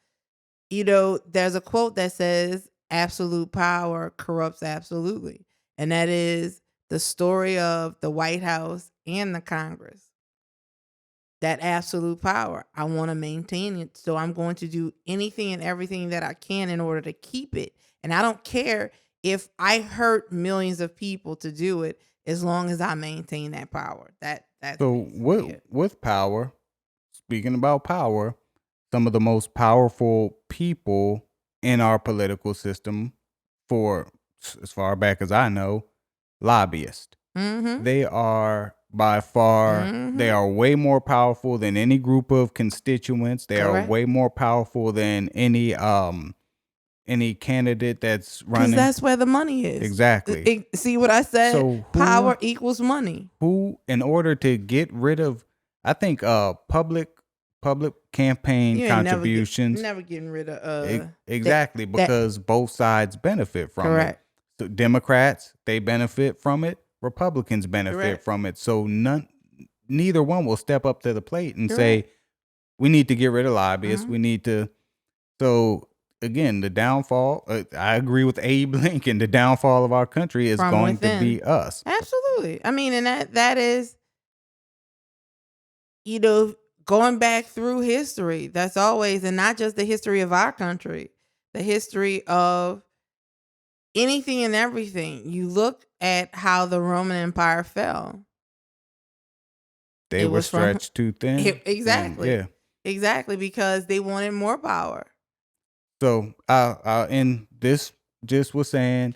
There's a quote that says absolute power corrupts absolutely. And that is the story of the White House and the Congress. That absolute power. I want to maintain it. So I'm going to do anything and everything that I can in order to keep it. And I don't care if I hurt millions of people to do it as long as I maintain that power. That's so basically it. with power. Speaking about power, some of the most powerful people in our political system, for as far back as I know, lobbyists. Mhm. They are by far, they Mhm. are way more powerful than any group of constituents. They are Correct. way more powerful than any candidate that's Cuz running. that's where the money is. Exactly. See what I said? So Power equals money. who in order to get rid of, I think public campaign You ain't contributions. never getting rid of that Exactly, that because both sides benefit from it. correct. So Democrats, they benefit from it. Republicans benefit Correct. from it. So neither one will step up to the plate and Correct. say, we need to get rid of lobbyists. Mhm. We need to. So again, the downfall, I agree with Abe Lincoln, the downfall of our country is From going to within. be us. Absolutely. I mean, and that is, you know, going back through history. That's always, and not just the history of our country, the history of anything and everything. You look at how the Roman Empire fell. They It were was from stretched too thin. And exactly. yeah. Exactly because they wanted more power. So I in this just was saying,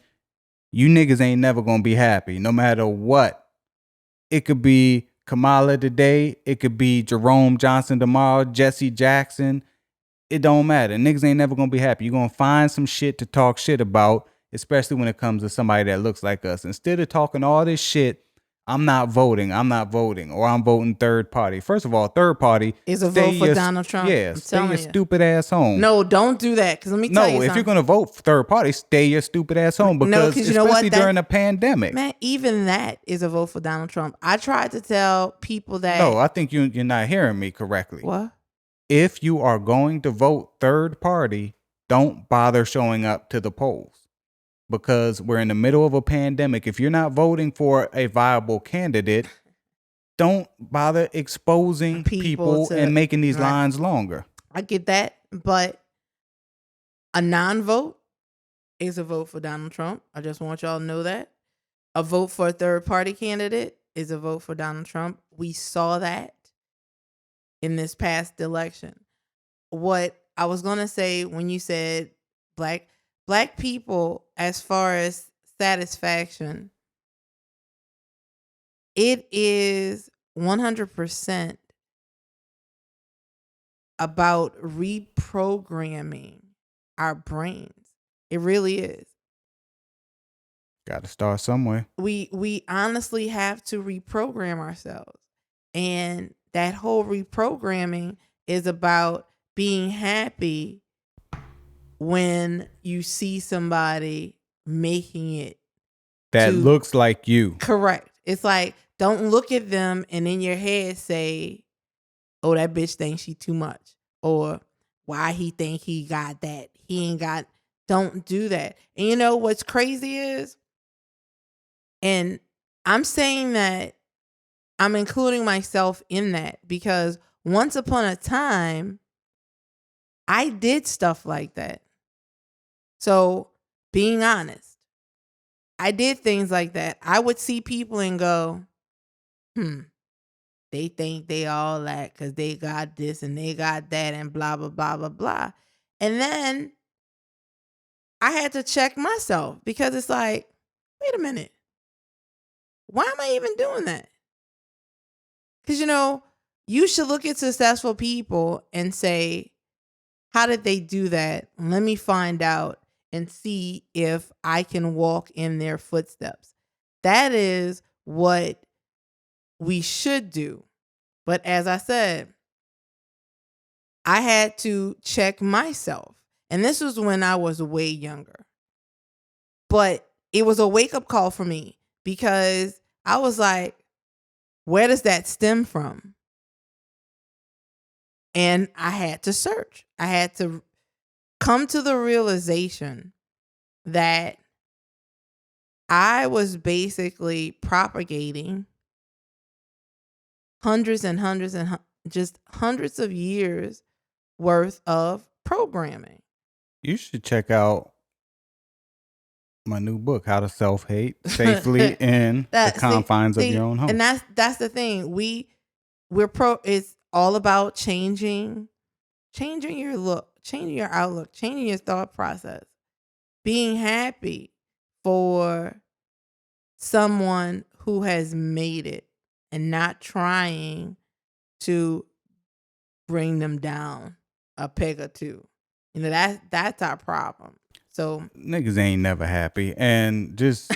you niggas ain't never gonna be happy, no matter what. It could be Kamala today, it could be Jerome Johnson tomorrow, Jesse Jackson. It don't matter. Niggas ain't never gonna be happy. You're gonna find some shit to talk shit about, especially when it comes to somebody that looks like us. Instead of talking all this shit, I'm not voting, or I'm voting third party. First of all, third party, Is a vote for Donald Trump. I'm stay your telling you. stupid ass home. No, don't do that. Because let me tell No, you if you're something. gonna vote for third party, stay your stupid ass home, No, because because you know what? especially during a pandemic. Man, even that is a vote for Donald Trump. I tried to tell people No, that I think you're not hearing me correctly. what? If you are going to vote third party, don't bother showing up to the polls, because we're in the middle of a pandemic. If you're not voting for a viable candidate, don't bother exposing People people to and making these right. lines longer. I get that, but a non-vote is a vote for Donald Trump. I just want y'all to know that. A vote for a third party candidate is a vote for Donald Trump. We saw that in this past election. What I was gonna say when you said black people, as far as satisfaction, it is 100% about reprogramming our brains. It really is. Got to start somewhere. We honestly have to reprogram ourselves. And that whole reprogramming is about being happy when you see somebody making it That to looks like you. correct. It's like, don't look at them and in your head say, oh, that bitch thinks she too much. Or why he think he got that. He ain't got, don't do that. And you know what's crazy is, and I'm saying that I'm including myself in that because once upon a time, I did stuff like that. So being honest, I did things like that. I would see people and go, they think they all that because they got this and they got that and blah, blah, blah, blah, blah. And then I had to check myself because it's like, wait a minute. Why am I even doing that? Because, you should look at successful people and say, how did they do that? Let me find out and see if I can walk in their footsteps. That is what we should do. But as I said, I had to check myself. And this was when I was way younger. But it was a wake-up call for me because I was like, where does that stem from? And I had to search. I had to come to the realization that I was basically propagating hundreds and hundreds and just hundreds of years worth of programming. You should check out my new book, How to Self-Hate Safely in the Confines of Your Own Home. And that's the thing. It's all about changing your look, changing your outlook, changing your thought process, being happy for someone who has made it and not trying to bring them down a peg or two. That's our problem. So niggas ain't never happy, and just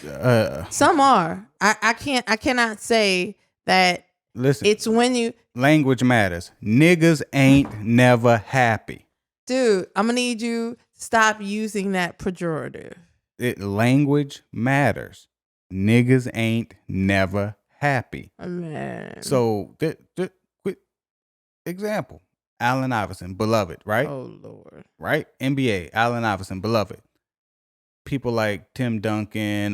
some are. I cannot say that. Listen, it's when you language matters. Niggas ain't never happy. Dude, I'm gonna need you to stop using that pejorative. Language matters. Niggas ain't never happy. Man. So, quick example. Allen Iverson, beloved, right? Oh, Lord. Right? NBA, Allen Iverson, beloved. People like Tim Duncan,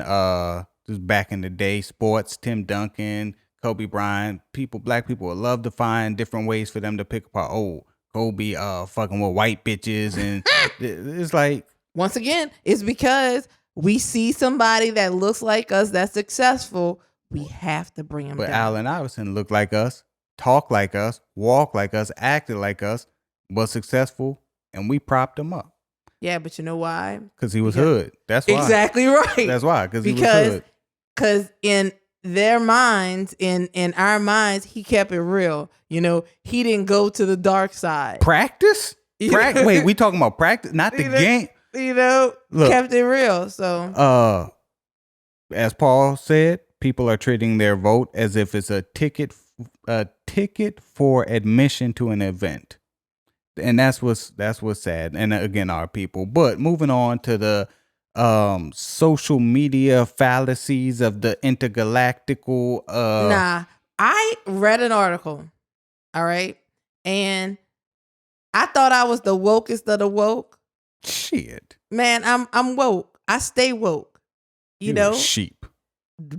just back in the day, sports, Tim Duncan, Kobe Bryant, black people would love to find different ways for them to pick apart. Oh, Kobe fucking with white bitches. And it's like, once again, it's because we see somebody that looks like us, that's successful. We have to bring him down. But Allen Iverson looked like us, talked like us, walked like us, acted like us, was successful, and we propped him up. Yeah, but you know why? Because he was hood. That's why. Exactly right. That's why. Because he was hood. Because in their minds, in our minds, he kept it real. He didn't go to the dark side. Practice? Wait, we talking about practice, not the game. Look, kept it real. So, as Paul said, people are treating their vote as if it's a ticket for admission to an event. And that's what's sad. And again, our people. But moving on to the social media fallacies of the intergalactical. I read an article. All right. And I thought I was the wokest of the woke. Shit. Man, I'm woke. I stay woke. You know? Sheep.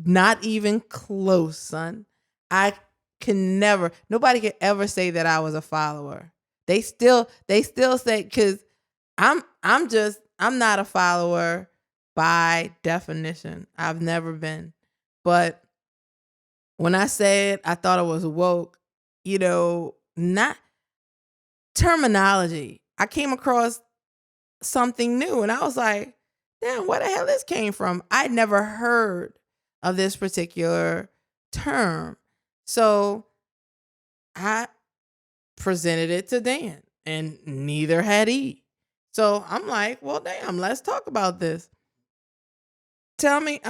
Not even close, son. Nobody could ever say that I was a follower. They still say, because I'm not a follower by definition. I've never been. But when I said I thought it was woke, not terminology. I came across something new and I was like, damn, where the hell this came from? I'd never heard of this particular term. So I presented it to Dan and neither had he. So I'm like, well, damn, let's talk about this. tell me,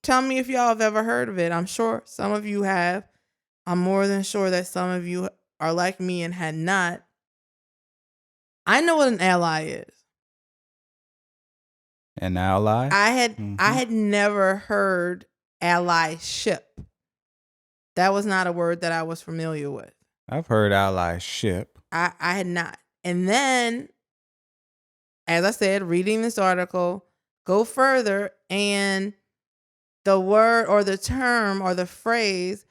tell me if y'all have ever heard of it. I'm sure some of you have. I'm more than sure that some of you are like me and had not. I know what an ally is. An ally? I had never heard allyship. That was not a word that I was familiar with. I've heard allyship. I had not. And then, as I said, reading this article, go further, and the word or the term or the phrase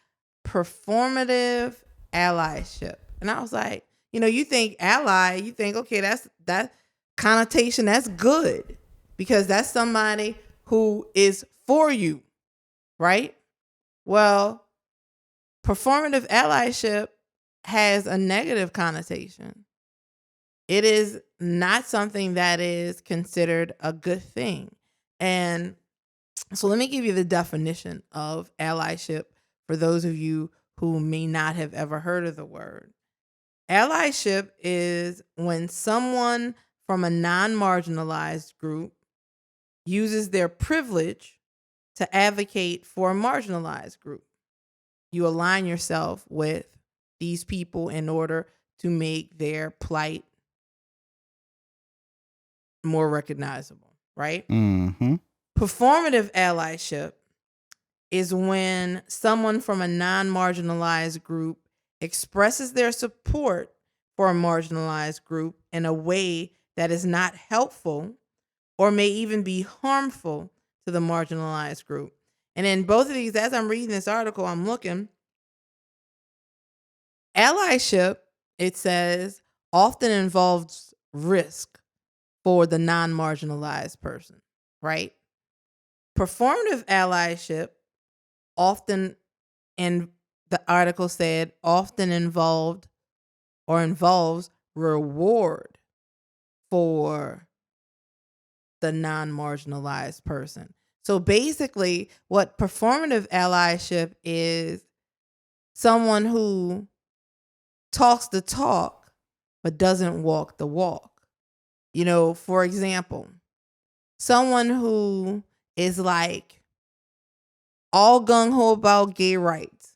performative allyship. And I was like, you think ally, you think, okay, that connotation, that's good because that's somebody who is for you, right? Well, performative allyship has a negative connotation. It is not something that is considered a good thing. And so let me give you the definition of allyship for those of you who may not have ever heard of the word. Allyship is when someone from a non-marginalized group uses their privilege to advocate for a marginalized group. You align yourself with these people in order to make their plight more recognizable, right? Mm-hmm. Performative allyship is when someone from a non-marginalized group expresses their support for a marginalized group in a way that is not helpful or may even be harmful to the marginalized group. And in both of these, as I'm reading this article, I'm looking. Allyship, it says, often involves risk for the non-marginalized person, right? Performative allyship often, and the article said, often involved or involves reward for the non-marginalized person. So basically, what performative allyship is, someone who talks the talk but doesn't walk the walk. For example, someone who is like all gung-ho about gay rights,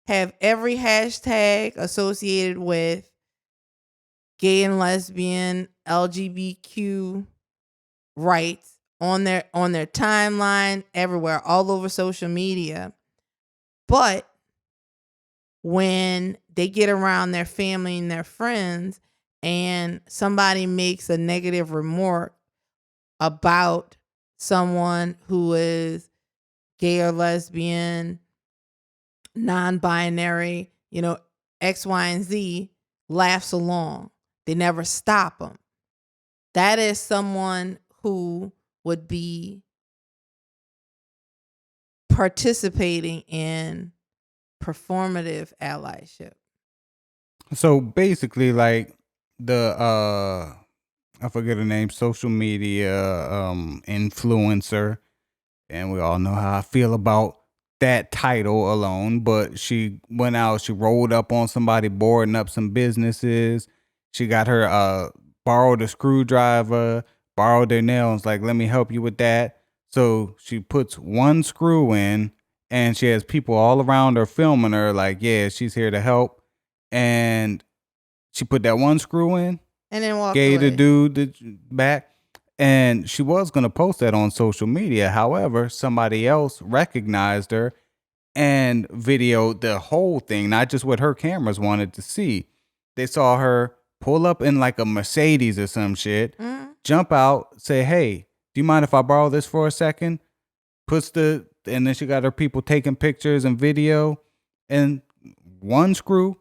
have every hashtag associated with gay and lesbian, LGBTQ rights on their timeline, everywhere, all over social media. But when they get around their family and their friends and somebody makes a negative remark about someone who is gay or lesbian, non-binary, X, Y, and Z, laughs along. They never stop them. That is someone who would be participating in performative allyship. So basically, like the I forget her name, social media influencer, and we all know how I feel about that title alone. But she went out, she rolled up on somebody boarding up some businesses. She got her borrowed a screwdriver, borrowed their nails, like, let me help you with that. So she puts one screw in, and she has people all around her filming her, like, yeah, she's here to help. And she put that one screw in, And then walked gave the away. dude the back, and she was gonna post that on social media. However, somebody else recognized her and videoed the whole thing, not just what her cameras wanted to see. They saw her pull up in like a Mercedes or some shit, jump out, say, "Hey, do you mind if I borrow this for a second?" And then she got her people taking pictures and video, and one screw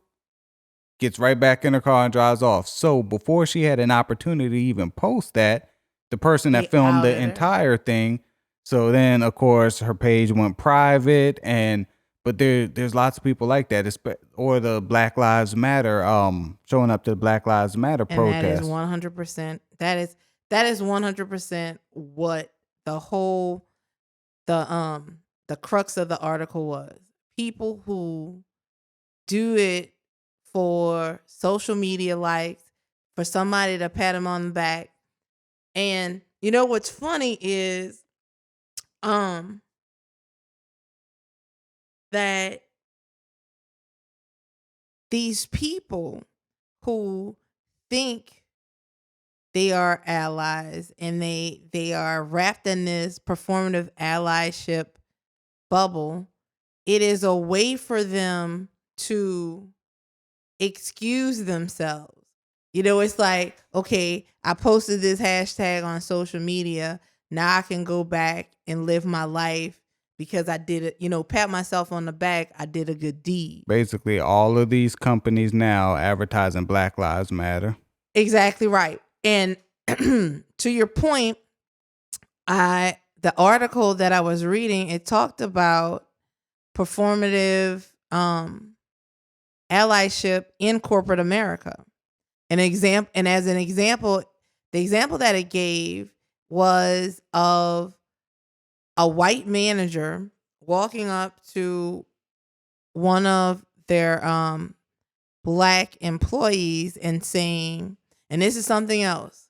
gets right back in her car and drives off. So before she had an opportunity to even post that, the person that They filmed the outed her. entire thing. So then, of course, her page went private, but there's lots of people like that, or the Black Lives Matter, showing up to the Black Lives Matter And that is protest. 100%. That is 100% what the crux of the article was. People who do it for social media likes, for somebody to pat them on the back. And what's funny is um that these people who think they are allies and they are wrapped in this performative allyship bubble, it is a way for them to excuse themselves. It's like, okay, I posted this hashtag on social media. Now I can go back and live my life because I did it, pat myself on the back. I did a good deed. Basically, all of these companies now advertising Black Lives Matter. Exactly right. And to your point, the article that I was reading, it talked about performative allyship in corporate America. And as an example, the example that it gave was of a white manager walking up to one of their black employees and saying, and this is something else,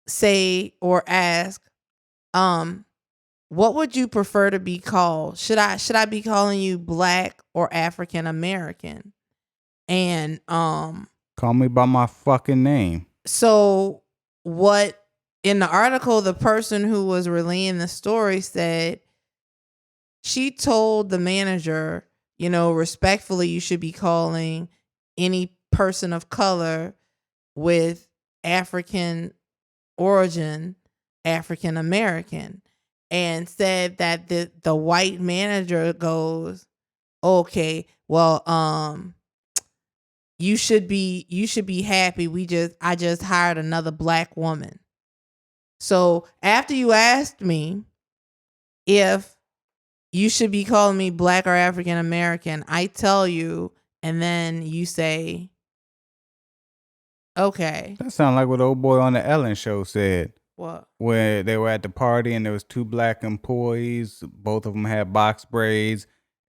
say or ask, what would you prefer to be called? Should I be calling you Black or African American? And Call me by my fucking name. So what in the article, the person who was relaying the story said she told the manager, respectfully, you should be calling any person of color with African origin African American, and said that the white manager goes, okay, well, you should be happy. I just hired another black woman. So after you asked me if you should be calling me Black or African American, I tell you, and then you say, okay. That sounds like what old boy on the Ellen show said. What? Where they were at the party and there was two black employees. Both of them had box braids.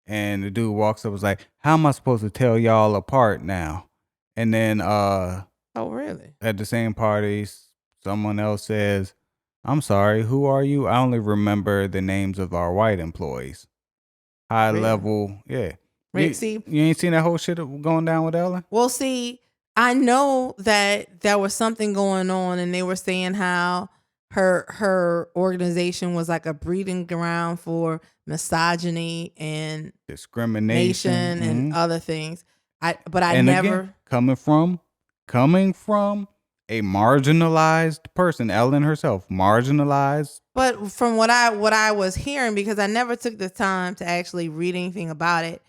And the dude walks up and was like, how am I supposed to tell y'all apart now? And then Oh, really? at the same party, someone else says, I'm sorry, who are you? I only remember the names of our white employees. High Really? level, yeah. Rick, see, You ain't seen that whole shit going down with Ellen? well, see, I know that there was something going on, and they were saying how her organization was like a breeding ground for misogyny and Discrimination and other things. But I and never again, coming from a marginalized person, Ellen herself, marginalized. But from what I was hearing, because I never took the time to actually read anything about it,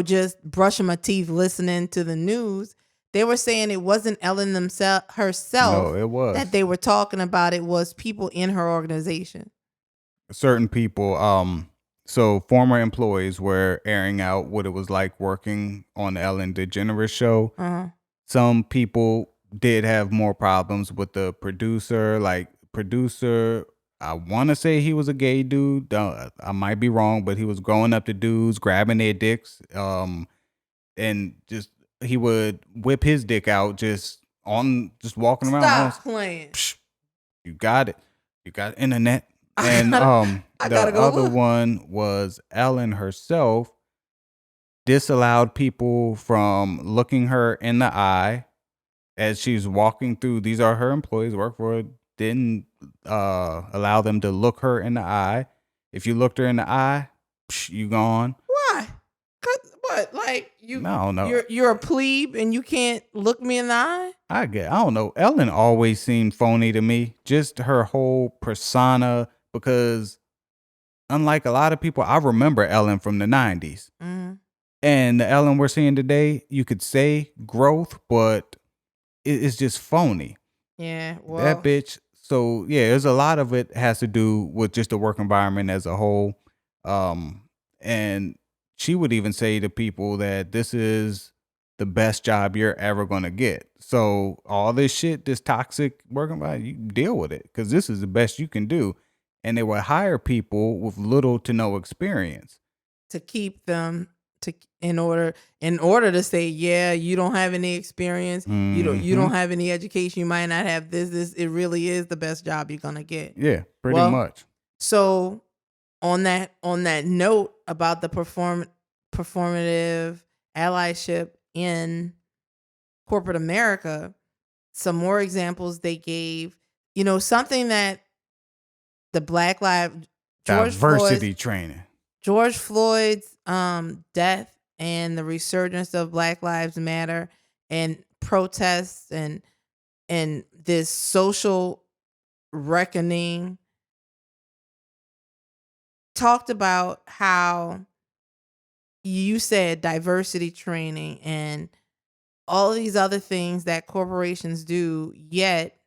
just brushing my teeth listening to the news, they were saying it wasn't Ellen herself No, it was that they were talking about. It was people in her organization. certain people. So former employees were airing out what it was like working on the Ellen DeGeneres show. Uh-huh. Some people did have more problems with the producer. I want to say he was a gay dude. I might be wrong, but he was going up to dudes, grabbing their dicks, and just he would whip his dick out just walking around. Stop playing. Psh, you got it. You got internet. And I the gotta go other look. one was Ellen herself disallowed people from looking her in the eye as she's walking through. These are her employees, work for her, didn't allow them to look her in the eye. If you looked her in the eye, you gone. Why? 'Cause what? Like you? I don't know. You're a plebe and you can't look me in the eye. I don't know. Ellen always seemed phony to me. Just her whole persona, because unlike a lot of people, I remember Ellen from the 90s. Mm-hmm. And the Ellen we're seeing today, you could say growth, but it's just phony. Yeah, well, That bitch. So yeah, there's a lot of it has to do with just the work environment as a whole. And she would even say to people that this is the best job you're ever going to get. So all this shit, this toxic work environment, you deal with it because this is the best you can do. And they would hire people with little to no experience to keep them in order to say, yeah, you don't have any experience, you don't have any education, you might not have this, it really is the best job you're gonna get. Yeah, pretty Well, much. So on that note about the performative allyship in corporate America, some more examples they gave. Something that the Black Lives George Floyd's Diversity training. George Floyd's death and the resurgence of Black Lives Matter and protests and this social reckoning talked about how you said diversity training and all these other things that corporations do, yet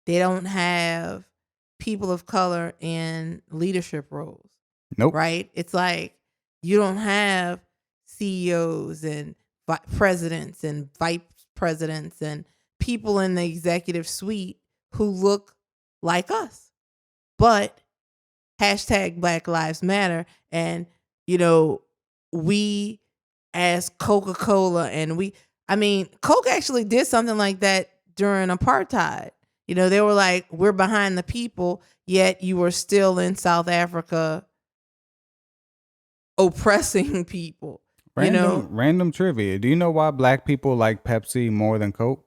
they don't have people of color in leadership roles, Nope. right? It's like you don't have CEOs and presidents and vice presidents and people in the executive suite who look like us. But hashtag Black Lives Matter. And, we as Coca-Cola Coke actually did something like that during apartheid. They were like, we're behind the people, yet you were still in South Africa oppressing people. Random trivia. Do you know why black people like Pepsi more than Coke?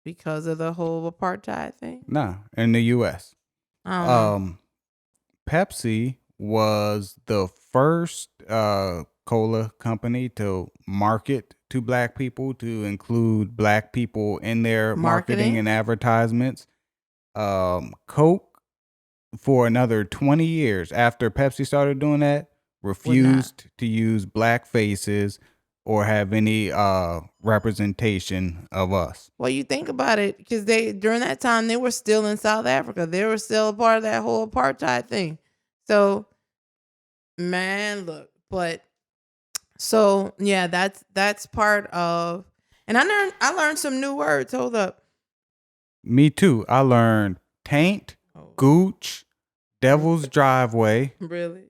Because of the whole apartheid thing. Nah, in the US. I don't know. Pepsi was the first cola company to market to black people, to include black people in their marketing and advertisements. Coke, for another 20 years after Pepsi started doing that, refused to use black faces or have any representation of us. Well, you think about it, because during that time they were still in South Africa. They were still a part of that whole apartheid thing. So, man, look, but so yeah, that's part of. And I learned some new words. Hold up. Me too. I learned taint, gooch, devil's driveway, Really?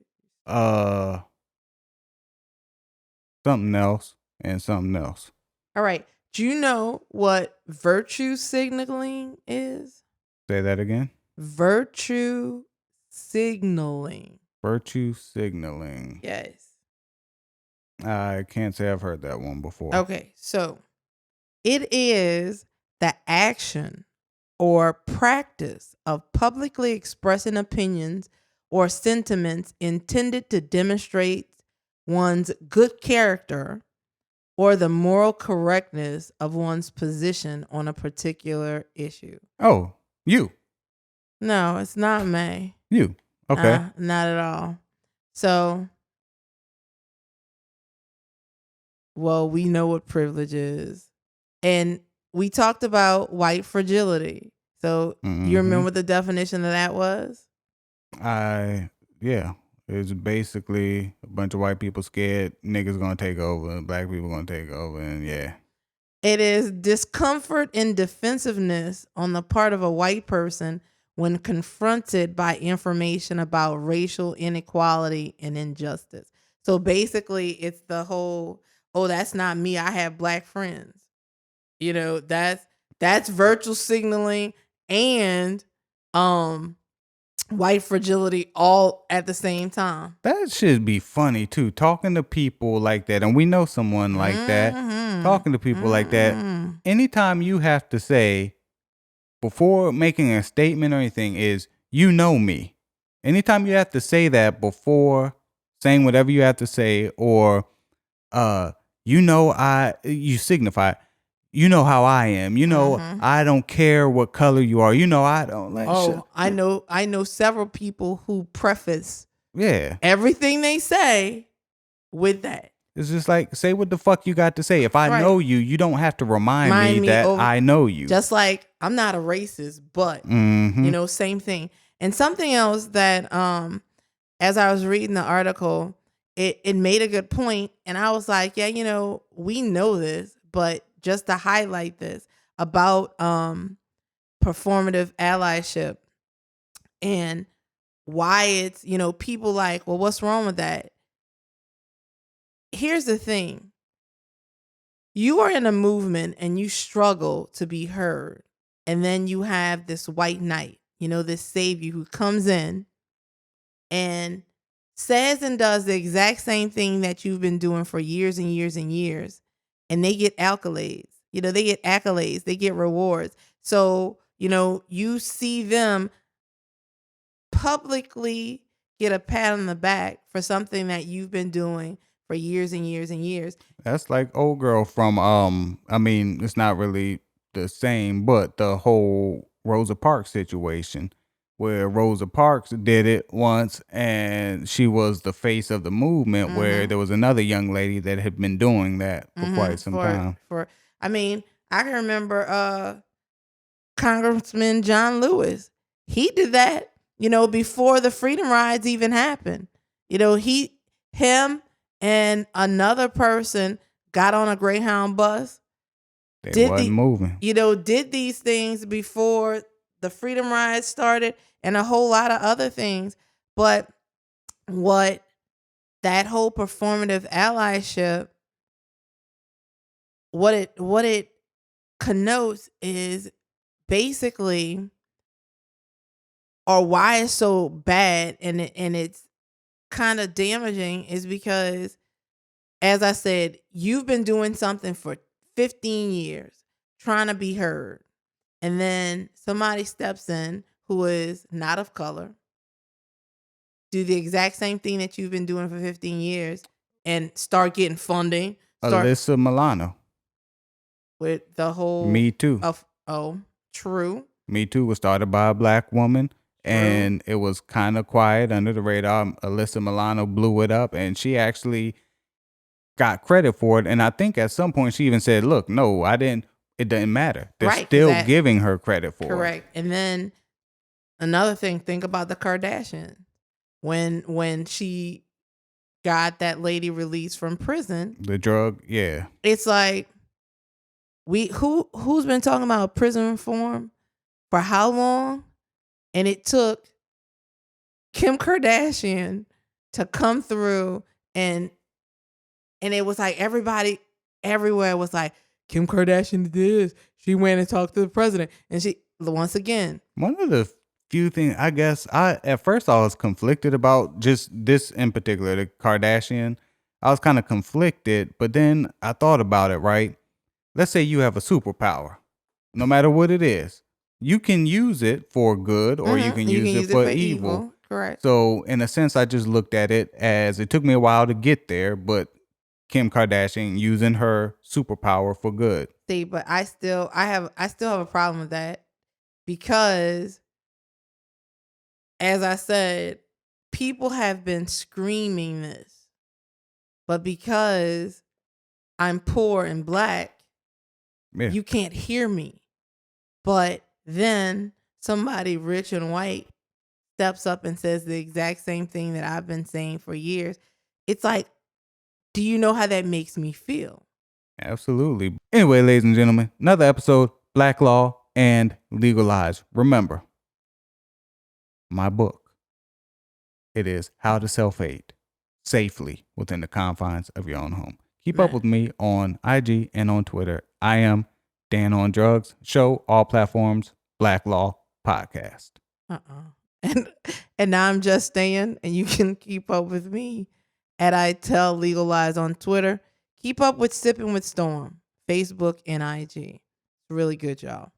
something else and something else. All right. Do you know what virtue signaling is? Say that again. Virtue signaling. Virtue signaling. Yes. I can't say I've heard that one before. Okay. So it is the action or practice of publicly expressing opinions or sentiments intended to demonstrate one's good character or the moral correctness of one's position on a particular issue. Oh, you. No, it's not me. You. Okay. Not at all. So, well, we know what privilege is. And we talked about white fragility. So, you remember what the definition of that was? Yeah. It's basically a bunch of white people scared niggas gonna take over, black people gonna take over, and yeah. It is discomfort and defensiveness on the part of a white person when confronted by information about racial inequality and injustice. So basically, it's the whole, oh, that's not me. I have black friends. That's virtual signaling and white fragility all at the same time. That should be funny too. Talking to people like that, and we know someone like that. Talking to people like that. Anytime you have to say, before making a statement or anything, is you know me. Anytime you have to say that before saying whatever you have to say, or you signify, you know how I am. I don't care what color you are. I don't like. Oh, I know several people who preface yeah everything they say with that. It's just like, say what the fuck you got to say. If I know you, you don't have to remind me that I know you. Just like I'm not a racist, but same thing. And something else that as I was reading the article, it made a good point, and I was like, yeah, we know this, but just to highlight this about performative allyship and why it's, people like, well, what's wrong with that? Here's the thing. You are in a movement and you struggle to be heard. And then you have this white knight, this savior who comes in and says and does the exact same thing that you've been doing for years and years and years, and they get accolades. They get accolades, they get rewards. So, you see them publicly get a pat on the back for something that you've been doing for years and years and years. That's like old girl from I mean, it's not really the same, but the whole Rosa Parks situation where Rosa Parks did it once and she was the face of the movement where Mm-hmm. there was another young lady that had been doing that for quite some time. I mean, I can remember Congressman John Lewis. He did that, before the Freedom Rides even happened. Him and another person got on a Greyhound bus. They wasn't moving. Did these things before the Freedom Rides started and a whole lot of other things. But what that whole performative allyship, what it connotes is basically, or why it's so bad and it's kind of damaging, is because, as I said, you've been doing something for 15 years trying to be heard, and then somebody steps in who is not of color, do the exact same thing that you've been doing for 15 years, and start getting funding. Alyssa Milano. With the whole Me Too. True. Me Too was started by a black woman. And it was kind of quiet under the radar. Alyssa Milano blew it up, and she actually got credit for it. And I think at some point she even said, "Look, no, I didn't. It doesn't matter." They're still giving her credit for it. Correct. And then another thing, think about the Kardashians. When she got that lady released from prison, the drug, yeah, it's like who's been talking about prison reform for how long? And it took Kim Kardashian to come through, and it was like everybody everywhere was like, Kim Kardashian did this. She went and talked to the president, and she, once again, one of the few things, I guess, at first I was conflicted about just this in particular, the Kardashian. I was kind of conflicted, but then I thought about it, right? Let's say you have a superpower, no matter what it is. You can use it for good, or you can use it for evil. Correct. So in a sense, I just looked at it as it took me a while to get there, but Kim Kardashian using her superpower for good. See, but I still have a problem with that, because, as I said, people have been screaming this, but because I'm poor and black, you can't hear me. But then somebody rich and white steps up and says the exact same thing that I've been saying for years. It's like, do you know how that makes me feel? Absolutely. Anyway, ladies and gentlemen, another episode, Black Law and Legalize. Remember, my book. It is How to Self-Hate Safely Within the Confines of Your Own Home. Keep up with me on IG and on Twitter. I am Dan on Drugs. Show all platforms, Black Law Podcast. And now I'm just staying, and you can keep up with me at I Tell Legalize on Twitter. Keep up with Sipping with Storm, Facebook and IG. It's really good, y'all.